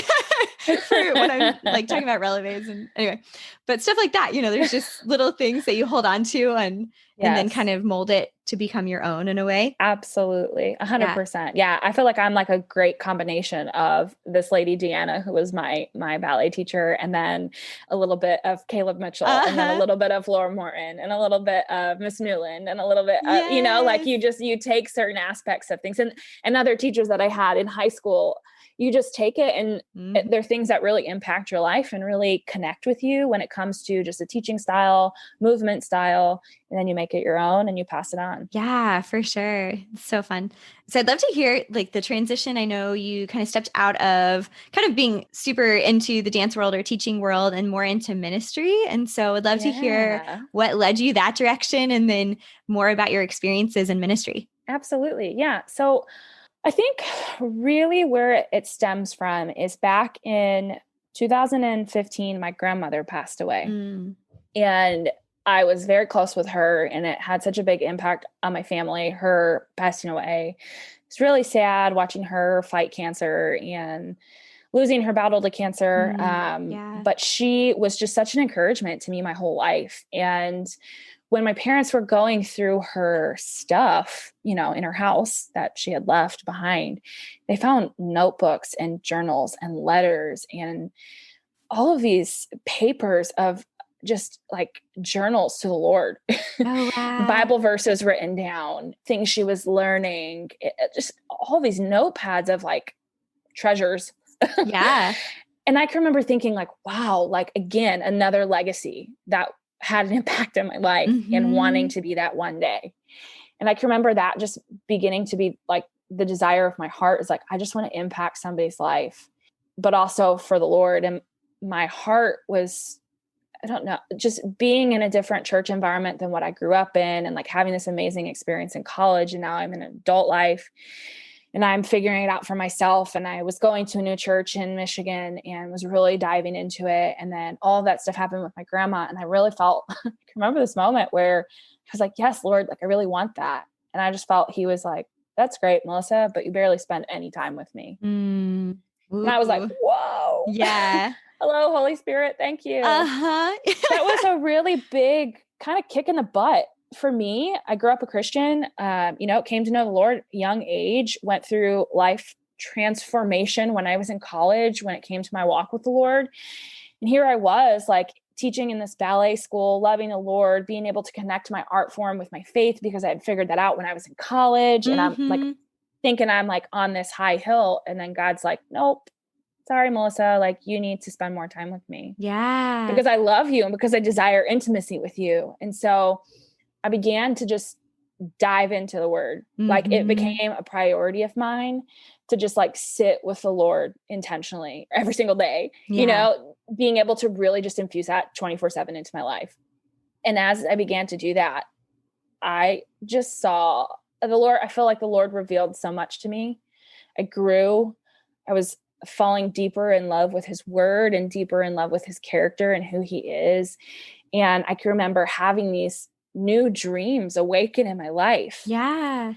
for when I'm like talking about releves and anyway, but stuff like that, there's just little things that you hold on to and then kind of mold it to become your own in a way. Absolutely. 100%. Yeah. I feel like I'm like a great combination of this lady, Deanna, who was my ballet teacher, and then a little bit of Caleb Mitchell, and then a little bit of Laura Morton, and a little bit of Miss Newland, and a little bit, like you take certain aspects of things and other teachers that I had in high school, you just take it and they're things that really impact your life and really connect with you when it comes to just a teaching style, movement style, and then you make it your own and you pass it on. Yeah, for sure. It's so fun. So I'd love to hear like the transition. I know you kind of stepped out of kind of being super into the dance world or teaching world and more into ministry. And so I'd love to hear what led you that direction and then more about your experiences in ministry. Absolutely. Yeah. So I think really where it stems from is back in 2015, my grandmother passed away. And I was very close with her, and it had such a big impact on my family, her passing away. It's really sad watching her fight cancer and losing her battle to cancer. But she was just such an encouragement to me my whole life. And when my parents were going through her stuff, in her house that she had left behind, they found notebooks and journals and letters and all of these papers of just like journals to the Lord, Bible verses written down, things she was learning, just all these notepads of like treasures. Yeah. And I can remember thinking like, wow, like again, another legacy that had an impact in my life and wanting to be that one day. And I can remember that just beginning to be like the desire of my heart is like, I just want to impact somebody's life, but also for the Lord. And my heart was, I don't know, just being in a different church environment than what I grew up in and like having this amazing experience in college. And now I'm in adult life and I'm figuring it out for myself. And I was going to a new church in Michigan and was really diving into it. And then all of that stuff happened with my grandma. And I really felt, I can remember this moment where I was like, yes, Lord, like I really want that. And I just felt he was like, that's great, Melissa, but you barely spend any time with me. And I was like, whoa. Yeah. Hello, Holy Spirit. Thank you. That was a really big kind of kick in the butt for me. I grew up a Christian, came to know the Lord at a young age, went through life transformation when I was in college, when it came to my walk with the Lord. And here I was like teaching in this ballet school, loving the Lord, being able to connect my art form with my faith because I had figured that out when I was in college. And I'm like thinking I'm like on this high hill. And then God's like, nope. Sorry, Melissa, like you need to spend more time with me. Yeah. Because I love you and because I desire intimacy with you. And so I began to just dive into the word. Like it became a priority of mine to just like sit with the Lord intentionally every single day, being able to really just infuse that 24/7 into my life. And as I began to do that, I just saw the Lord. I feel like the Lord revealed so much to me. I grew. I was falling deeper in love with his word and deeper in love with his character and who he is. And I can remember having these new dreams awaken in my life. Yeah.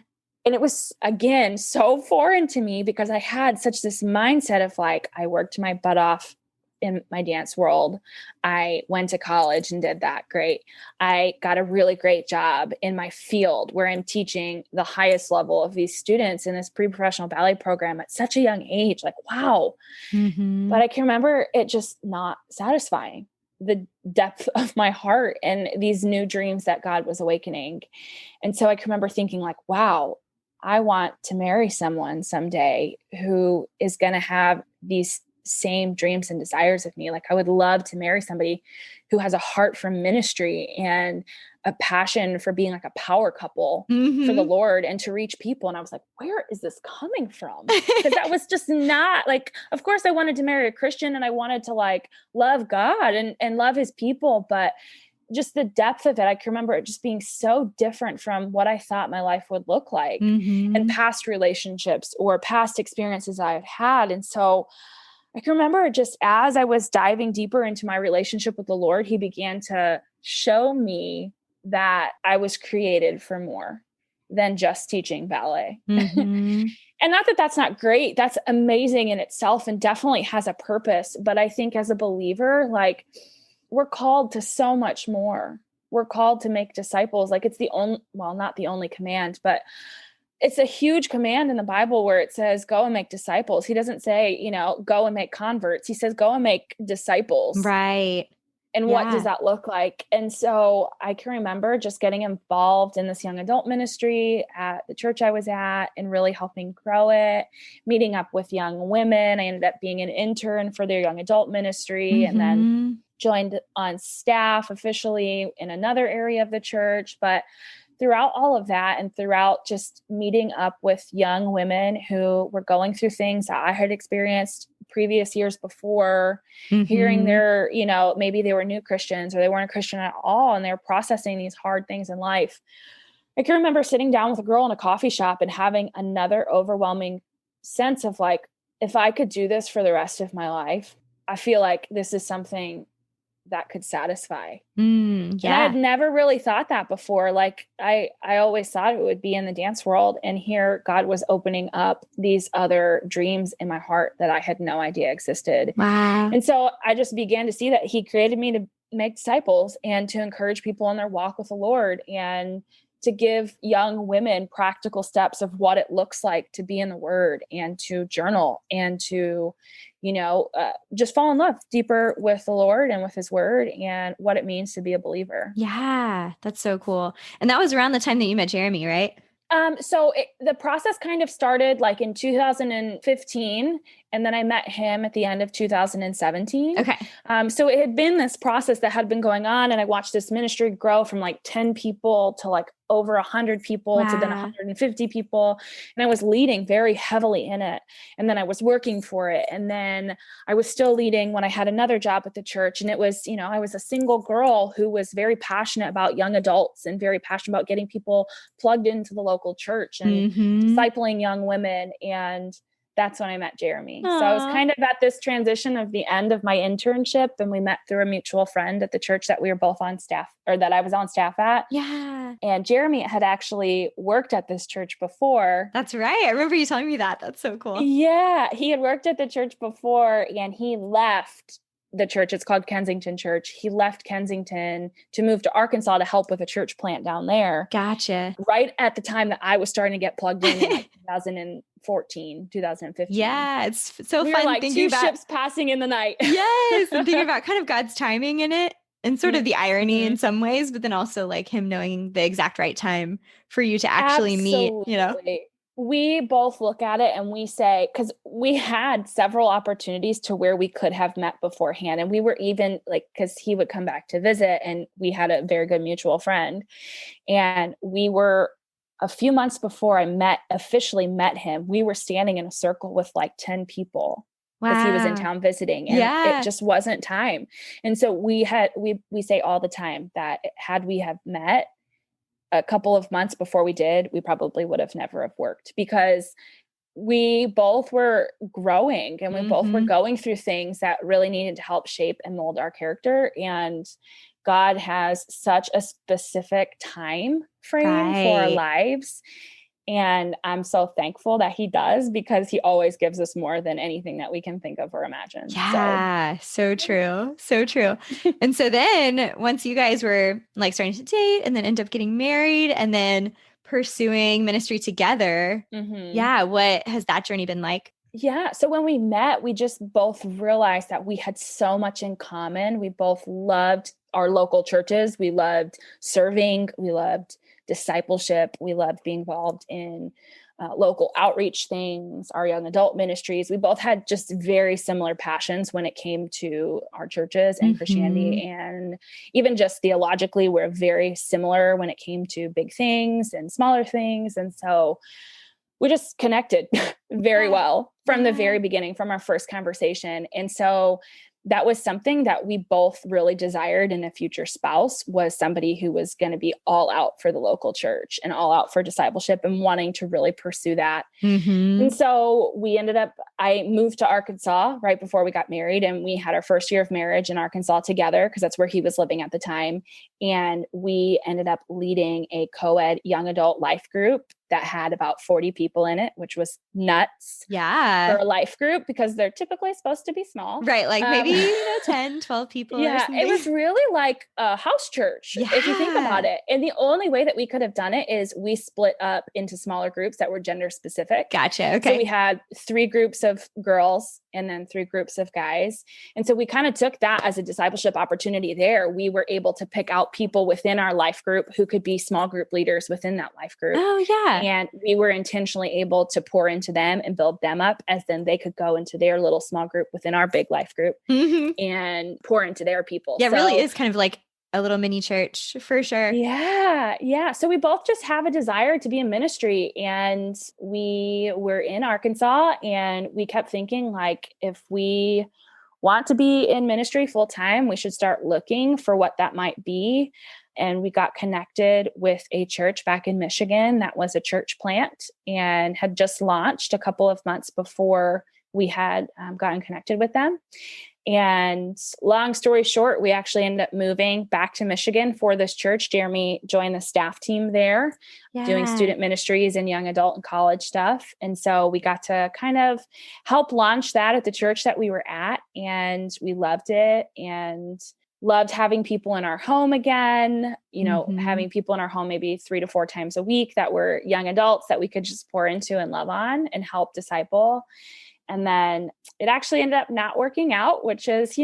And it was, again, so foreign to me because I had such this mindset of like, I worked my butt off in my dance world. I went to college and did that. Great. I got a really great job in my field where I'm teaching the highest level of these students in this pre-professional ballet program at such a young age. Like, wow. But I can remember it just not satisfying the depth of my heart and these new dreams that God was awakening. And so I can remember thinking like, wow, I want to marry someone someday who is going to have these same dreams and desires of me. Like I would love to marry somebody who has a heart for ministry and a passion for being like a power couple for the Lord and to reach people. And I was like, where is this coming from? Because that was just not like, of course I wanted to marry a Christian and I wanted to like love God and love his people, but just the depth of it, I can remember it just being so different from what I thought my life would look like and past relationships or past experiences I had had. And so I can remember just as I was diving deeper into my relationship with the Lord, he began to show me that I was created for more than just teaching ballet. And not that that's not great. That's amazing in itself and definitely has a purpose. But I think as a believer, like, we're called to so much more. We're called to make disciples. Like, it's the only, well, not the only command, but it's a huge command in the Bible where it says, go and make disciples. He doesn't say, you know, go and make converts. He says, go and make disciples. Right. And what does that look like? And so I can remember just getting involved in this young adult ministry at the church I was at and really helping grow it, meeting up with young women. I ended up being an intern for their young adult ministry and then joined on staff officially in another area of the church. But throughout all of that and throughout just meeting up with young women who were going through things that I had experienced previous years before, hearing their, you know, maybe they were new Christians or they weren't a Christian at all, and they're processing these hard things in life. I can remember sitting down with a girl in a coffee shop and having another overwhelming sense of like, if I could do this for the rest of my life, I feel like this is something that could satisfy. And I had never really thought that before. Like I always thought it would be in the dance world, and here God was opening up these other dreams in my heart that I had no idea existed. Wow. And so I just began to see that he created me to make disciples and to encourage people in their walk with the Lord and to give young women practical steps of what it looks like to be in the Word and to journal and to, you know, just fall in love deeper with the Lord and with his Word and what it means to be a believer. Yeah, that's so cool. And that was around the time that you met Jeremy, right? So the process kind of started like in 2015, and then I met him at the end of 2017. Okay. So it had been this process that had been going on, and I watched this ministry grow from like 10 people to like over 100 people to then 150 people. And I was leading very heavily in it. And then I was working for it. And then I was still leading when I had another job at the church. And it was, you know, I was a single girl who was very passionate about young adults and very passionate about getting people plugged into the local church and discipling young women. And that's when I met Jeremy. Aww. So I was kind of at this transition of the end of my internship, and we met through a mutual friend at the church that we were both on staff, or that I was on staff at. Yeah. And Jeremy had actually worked at this church before. That's right. I remember you telling me that. That's so cool. Yeah. He had worked at the church before, and he left the church. It's called Kensington Church. He left Kensington to move to Arkansas to help with a church plant down there. Gotcha. Right at the time that I was starting to get plugged in like 2014, 2015. Yeah. It's so we fun were like thinking two about ships passing in the night. Yes. And thinking about kind of God's timing in it and sort of the irony in some ways, but then also like him knowing the exact right time for you to actually meet, you know? We both look at it and we say, because we had several opportunities to where we could have met beforehand. And we were even like, because he would come back to visit, and we had a very good mutual friend. And we were a few months before I officially met him, we were standing in a circle with like 10 people. Because he was in town visiting, and it just wasn't time. And so we say all the time that had we have met a couple of months before we did, we probably would have never have worked, because we both were growing and we both were going through things that really needed to help shape and mold our character. And God has such a specific time frame for our lives. And I'm so thankful that he does, because he always gives us more than anything that we can think of or imagine. Yeah, so true. So true. And so then once you guys were like starting to date and then end up getting married and then pursuing ministry together, what has that journey been like? Yeah. So when we met, we just both realized that we had so much in common. We both loved our local churches. We loved serving. We loved discipleship. We loved being involved in local outreach things, our young adult ministries. We both had just very similar passions when it came to our churches and Christianity. And even just theologically, we're very similar when it came to big things and smaller things. And so we just connected very well from the very beginning, from our first conversation. And so that was something that we both really desired in a future spouse, was somebody who was going to be all out for the local church and all out for discipleship and wanting to really pursue that. And so I moved to Arkansas right before we got married, and we had our first year of marriage in Arkansas together because that's where he was living at the time. And we ended up leading a co-ed young adult life group that had about 40 people in it, which was nuts for a life group because they're typically supposed to be small. Right. Like maybe 10, 12 people. Yeah. Or something. It was really like a house church, if you think about it. And the only way that we could have done it is we split up into smaller groups that were gender specific. Gotcha. Okay. So we had 3 groups of girls and then 3 groups of guys. And so we kind of took that as a discipleship opportunity there. We were able to pick out people within our life group who could be small group leaders within that life group. Oh, yeah. And we were intentionally able to pour into them and build them up, as then they could go into their little small group within our big life group and pour into their people. Yeah, it really is kind of like a little mini church for sure. Yeah. Yeah. So we both just have a desire to be in ministry, and we were in Arkansas, and we kept thinking, like, if we want to be in ministry full time, we should start looking for what that might be. And we got connected with a church back in Michigan that was a church plant and had just launched a couple of months before we had gotten connected with them. And long story short, we actually ended up moving back to Michigan for this church. Jeremy joined the staff team there, doing student ministries and young adult and college stuff. And so we got to kind of help launch that at the church that we were at. And we loved it and loved having people in our home again, having people in our home maybe 3 to 4 times a week that were young adults that we could just pour into and love on and help disciple. And then it actually ended up not working out, which is,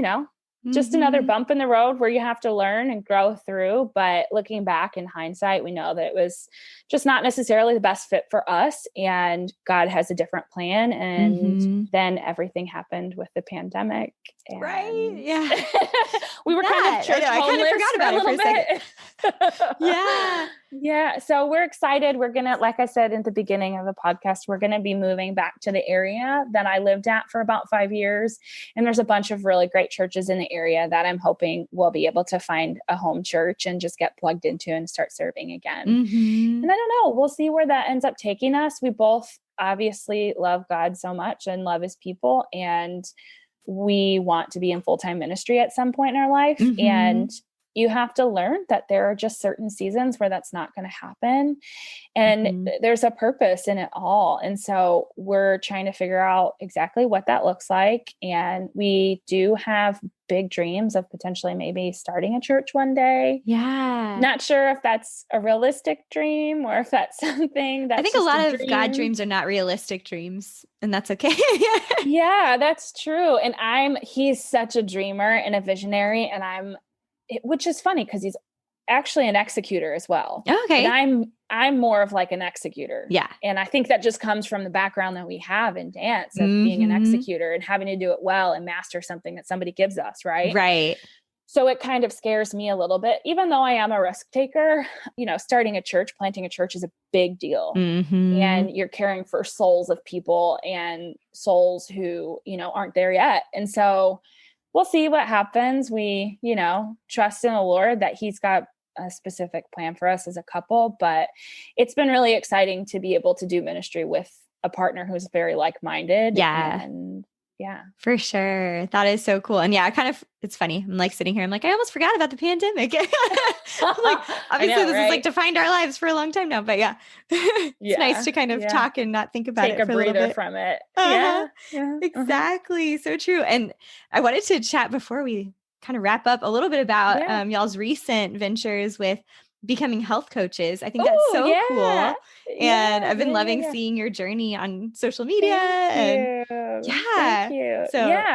just another bump in the road where you have to learn and grow through. But looking back in hindsight, we know that it was just not necessarily the best fit for us, and God has a different plan. And then everything happened with the pandemic. And yeah. We were kind of church homeless. I kind of forgot about it for a second. Yeah. So we're excited. We're going to, like I said, at the beginning of the podcast, we're going to be moving back to the area that I lived at for about 5 years. And there's a bunch of really great churches in the area that I'm hoping we'll be able to find a home church and just get plugged into and start serving again. And I don't know, we'll see where that ends up taking us. We both obviously love God so much and love his people. And we want to be in full-time ministry at some point in our life. And you have to learn that there are just certain seasons where that's not going to happen. And there's a purpose in it all. And so we're trying to figure out exactly what that looks like. And we do have big dreams of potentially maybe starting a church one day. Yeah. Not sure if that's a realistic dream or if that's something that's I think a lot of God dreams are not realistic dreams, and that's okay. Yeah, that's true. And he's such a dreamer and a visionary, and which is funny because he's actually an executor as well. Okay. And I'm more of like an executor. Yeah. And I think that just comes from the background that we have in dance of being an executor and having to do it well and master something that somebody gives us. Right. Right. So it kind of scares me a little bit, even though I am a risk taker. Starting a church, planting a church is a big deal. And you're caring for souls of people and souls who, aren't there yet. And so we'll see what happens. We, trust in the Lord that he's got a specific plan for us as a couple, but it's been really exciting to be able to do ministry with a partner who's very like-minded. Yeah. And yeah, for sure. That is so cool. And yeah, it's funny. I'm like sitting here, I'm like, I almost forgot about the pandemic. I'm like, obviously this is like defined our lives for a long time now, but yeah, it's nice to kind of talk and not think about it for a little bit. From it. Yeah, exactly. So true. And I wanted to chat before we kind of wrap up a little bit about y'all's recent ventures with becoming health coaches. I think that's so cool. And I've been loving seeing your journey on social media. Thank you.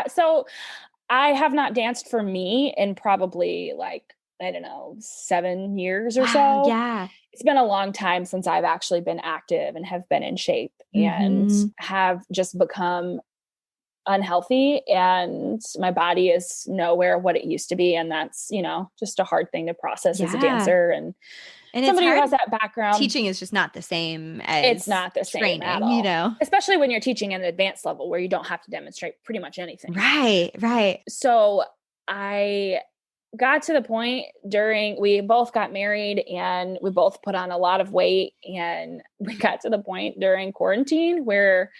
So I have not danced for me in probably 7 years or so. Yeah. It's been a long time since I've actually been active and have been in shape and have just become unhealthy and my body is nowhere what it used to be. And that's, just a hard thing to process as a dancer and somebody who has that background. Teaching is just not the same as it's not the same training, at all. Especially when you're teaching at an advanced level where you don't have to demonstrate pretty much anything. Right. So I got to the point we both got married and we both put on a lot of weight, and we got to the point during quarantine where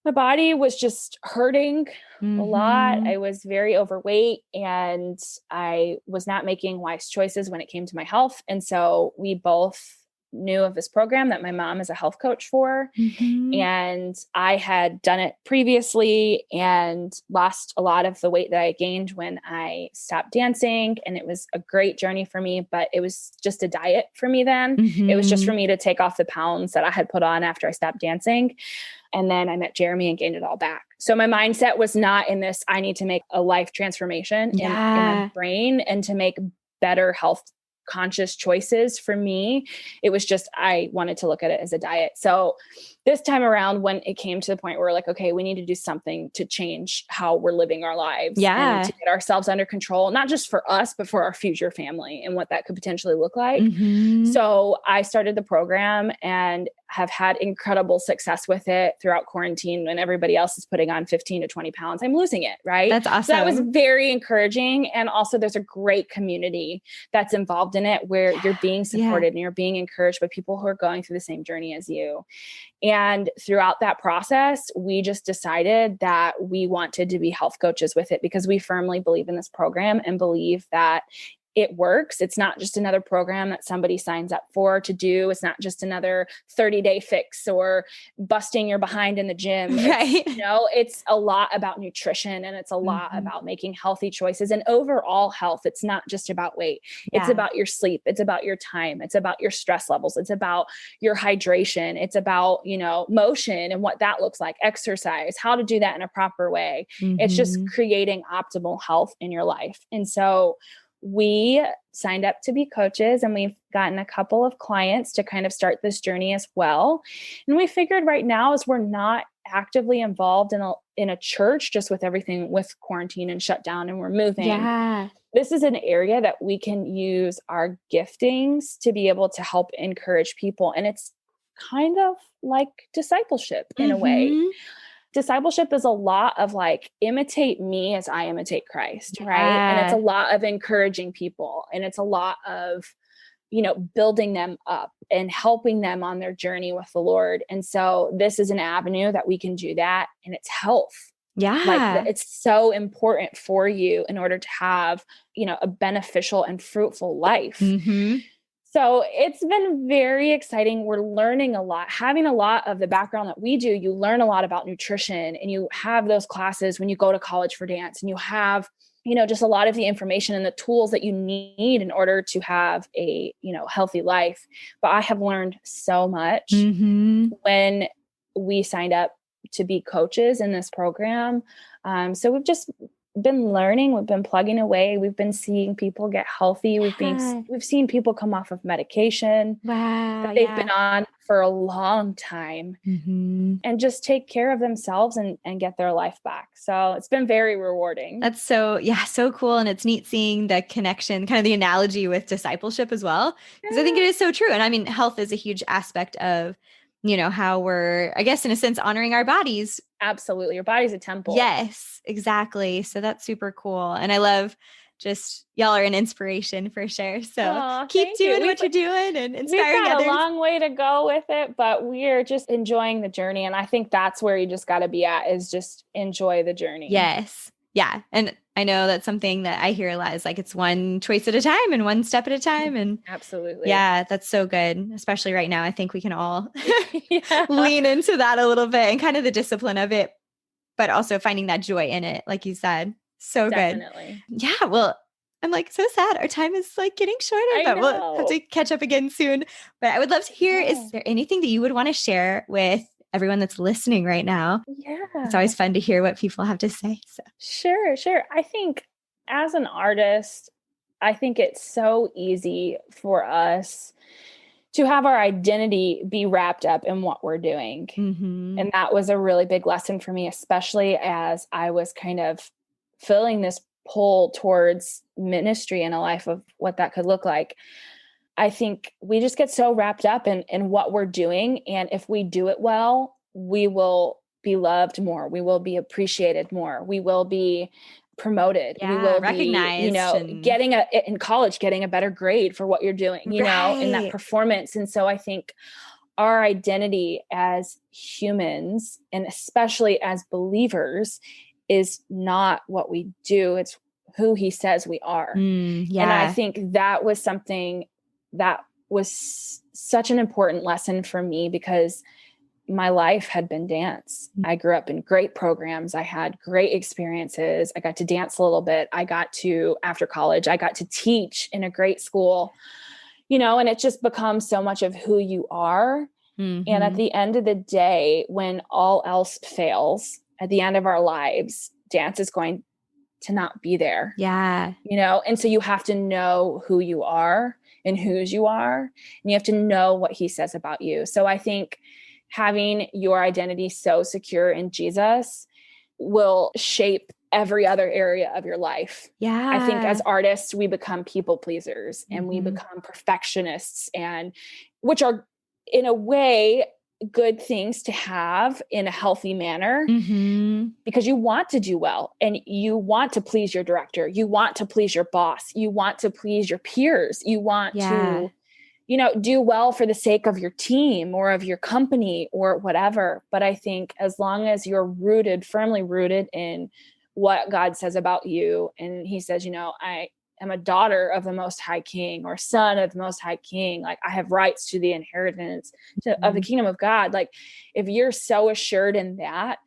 my body was just hurting a lot. I was very overweight and I was not making wise choices when it came to my health. And so we both knew of this program that my mom is a health coach for. And I had done it previously and lost a lot of the weight that I gained when I stopped dancing. And it was a great journey for me, but it was just a diet for me then. It was just for me to take off the pounds that I had put on after I stopped dancing. And then I met Jeremy and gained it all back. So my mindset was not in this, I need to make a life transformation in my brain and to make better health conscious choices for me. It was just, I wanted to look at it as a diet. So this time around, when it came to the point where we're like, okay, we need to do something to change how we're living our lives and to get ourselves under control, not just for us, but for our future family and what that could potentially look like. So I started the program and have had incredible success with it throughout quarantine. When everybody else is putting on 15 to 20 pounds, I'm losing it. Right. That's awesome. So that was very encouraging. And also there's a great community that's involved in it where you're being supported and you're being encouraged by people who are going through the same journey as you. And throughout that process, we just decided that we wanted to be health coaches with it because we firmly believe in this program and believe that it works. It's not just another program that somebody signs up for to do. It's not just another 30-day fix or busting your behind in the gym. Right. It's a lot about nutrition and it's a lot about making healthy choices and overall health. It's not just about weight. It's about your sleep. It's about your time. It's about your stress levels. It's about your hydration. It's about, motion and what that looks like, exercise, how to do that in a proper way. It's just creating optimal health in your life. And so we signed up to be coaches and we've gotten a couple of clients to kind of start this journey as well. And we figured right now, as we're not actively involved in a church, just with everything with quarantine and shutdown and we're moving. This is an area that we can use our giftings to be able to help encourage people. And it's kind of like discipleship in a way. Discipleship is a lot of like, imitate me as I imitate Christ, right? And it's a lot of encouraging people and it's a lot of, building them up and helping them on their journey with the Lord. And so this is an avenue that we can do that, and it's health. Like it's so important for you in order to have, a beneficial and fruitful life. So it's been very exciting. We're learning a lot. Having a lot of the background that we do, you learn a lot about nutrition and you have those classes when you go to college for dance and you have, just a lot of the information and the tools that you need in order to have a, healthy life. But I have learned so much when we signed up to be coaches in this program. So we've just been learning, we've been plugging away, we've been seeing people get healthy. We've seen people come off of medication that they've been on for a long time and just take care of themselves and get their life back. So it's been very rewarding. That's so cool. And it's neat seeing the connection, kind of the analogy with discipleship as well, because I think it is so true. And I mean, health is a huge aspect of how we're, I guess, in a sense, honoring our bodies. Absolutely. Your body's a temple. Yes, exactly. So that's super cool. And I love just y'all are an inspiration for sure. So keep doing what you're doing and inspiring others. We've got a long way to go with it, but we're just enjoying the journey. And I think that's where you just got to be at, is just enjoy the journey. Yes. Yeah. And I know that's something that I hear a lot is like, it's one choice at a time and one step at a time. And absolutely. Yeah, that's so good. Especially right now. I think we can all lean into that a little bit and kind of the discipline of it, but also finding that joy in it. Like you said, so Definitely. Good. Yeah. Well, I'm like so sad. Our time is like getting shorter, but we'll have to catch up again soon. But I would love to hear, is there anything that you would want to share with everyone that's listening right now? Yeah. It's always fun to hear what people have to say. So. Sure. I think as an artist, I think it's so easy for us to have our identity be wrapped up in what we're doing. Mm-hmm. And that was a really big lesson for me, especially as I was kind of feeling this pull towards ministry and a life of what that could look like. I think we just get so wrapped up in what we're doing. And if we do it well, we will be loved more. We will be appreciated more. We will be promoted. Yeah, we will recognized be, in college, getting a better grade for what you're doing, in that performance. And so I think our identity as humans, and especially as believers, is not what we do. It's who he says we are. And I think that was something that was such an important lesson for me, because my life had been dance. I grew up in great programs. I had great experiences. I got to dance a little bit. After college, I got to teach in a great school, and it just becomes so much of who you are. Mm-hmm. And at the end of the day, when all else fails, at the end of our lives, dance is going to not be there. Yeah. And so you have to know who you are and whose you are, and you have to know what he says about you. So I think having your identity so secure in Jesus will shape every other area of your life. Yeah. I think as artists, we become people pleasers and we become perfectionists, and which are in a way good things to have in a healthy manner, because you want to do well and you want to please your director. You want to please your boss. You want to please your peers. You want to do well for the sake of your team or of your company or whatever. But I think as long as you're firmly rooted in what God says about you, and he says, I am a daughter of the Most High King, or son of the Most High King. Like, I have rights to the inheritance of the kingdom of God. Like, if you're so assured in that,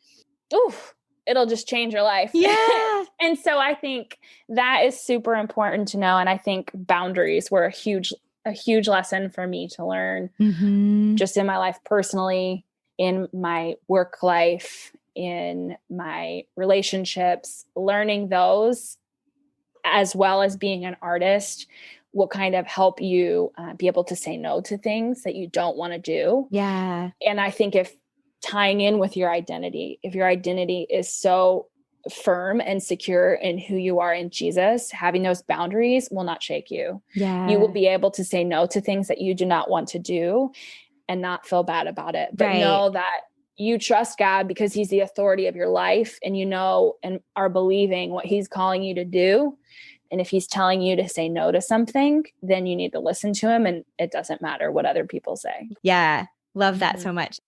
it'll just change your life. Yeah. And so I think that is super important to know. And I think boundaries were a huge lesson for me to learn, just in my life personally, in my work life, in my relationships. Learning those, as well as being an artist, will kind of help you be able to say no to things that you don't want to do. Yeah. And I think if tying in with your identity, if your identity is so firm and secure in who you are in Jesus, having those boundaries will not shake you. Yeah. You will be able to say no to things that you do not want to do and not feel bad about it, but know that you trust God because he's the authority of your life, and and are believing what he's calling you to do. And if he's telling you to say no to something, then you need to listen to him, and it doesn't matter what other people say. Yeah. Love that so much.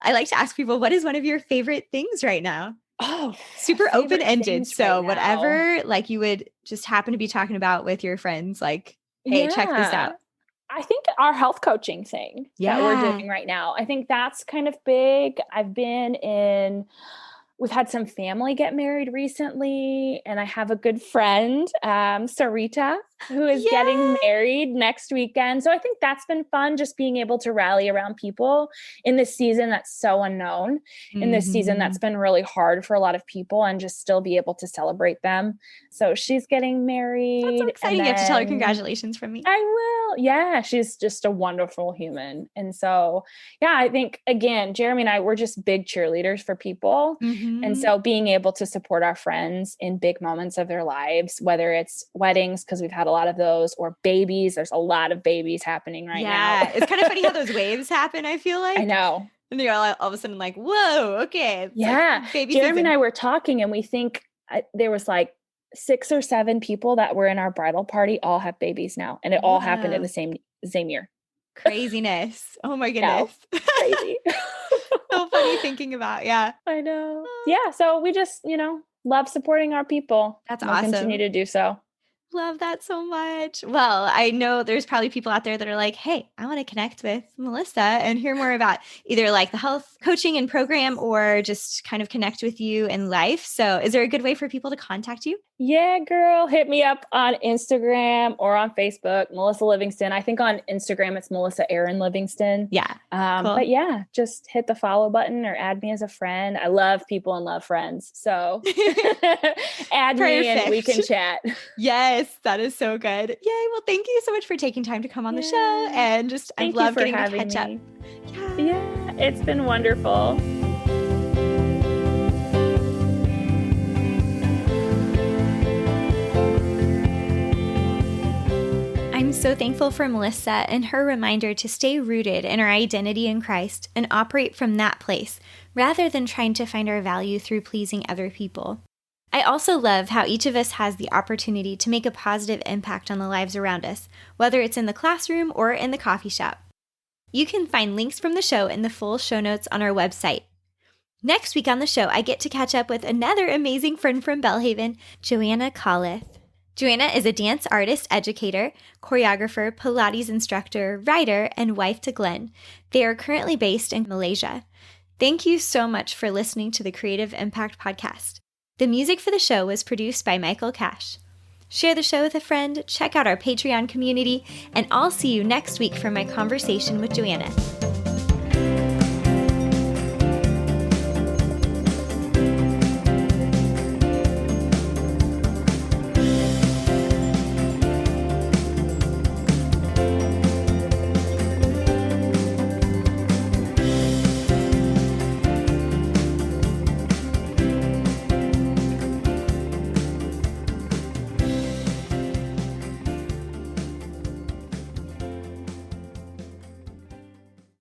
I like to ask people, what is one of your favorite things right now? Oh, super open-ended. So whatever, like, you would just happen to be talking about with your friends, like, hey, check this out. I think our health coaching thing that we're doing right now, I think that's kind of big. We've had some family get married recently, and I have a good friend, Sarita, who is getting married next weekend. So I think that's been fun, just being able to rally around people in this season that's so unknown, in this season that's been really hard for a lot of people, and just still be able to celebrate them. So she's getting married. That's so exciting. You have to tell her congratulations from me. I will. Yeah, she's just a wonderful human. And so, I think, again, Jeremy and I, we're just big cheerleaders for people. And so being able to support our friends in big moments of their lives, whether it's weddings, because we've had a lot of those, or babies. There's a lot of babies happening right now. Yeah. It's kind of funny how those waves happen, I feel like. I know. And they're all of a sudden like, whoa, okay. It's like baby Jeremy season. and I were talking, and we think there was like 6 or 7 people that were in our bridal party all have babies now. And it all happened in the same year. Craziness. Oh my goodness. Crazy. So funny thinking about. Yeah. I know. Yeah. So we just, love supporting our people. That's we'll awesome. Continue to do so. Love that so much. Well, I know there's probably people out there that are like, hey, I want to connect with Melissa and hear more about either like the health coaching and program, or just kind of connect with you in life. So is there a good way for people to contact you? Yeah, girl, hit me up on Instagram or on Facebook, Melissa Livingston. I think on Instagram it's Melissa Erin Livingston. Yeah. Cool. But yeah, just hit the follow button or add me as a friend. I love people and love friends. So add me and we can chat. Yes, that is so good. Yay. Well, thank you so much for taking time to come on the show. And just, I love getting to catch up. Yeah, it's been wonderful. I'm so thankful for Melissa and her reminder to stay rooted in our identity in Christ and operate from that place rather than trying to find our value through pleasing other people. I also love how each of us has the opportunity to make a positive impact on the lives around us, whether it's in the classroom or in the coffee shop. You can find links from the show in the full show notes on our website. Next week on the show, I get to catch up with another amazing friend from Belhaven, Joanna Collith. Joanna is a dance artist, educator, choreographer, Pilates instructor, writer, and wife to Glenn. They are currently based in Malaysia. Thank you so much for listening to the Creative Impact Podcast. The music for the show was produced by Michael Cash. Share the show with a friend, check out our Patreon community, and I'll see you next week for my conversation with Joanna.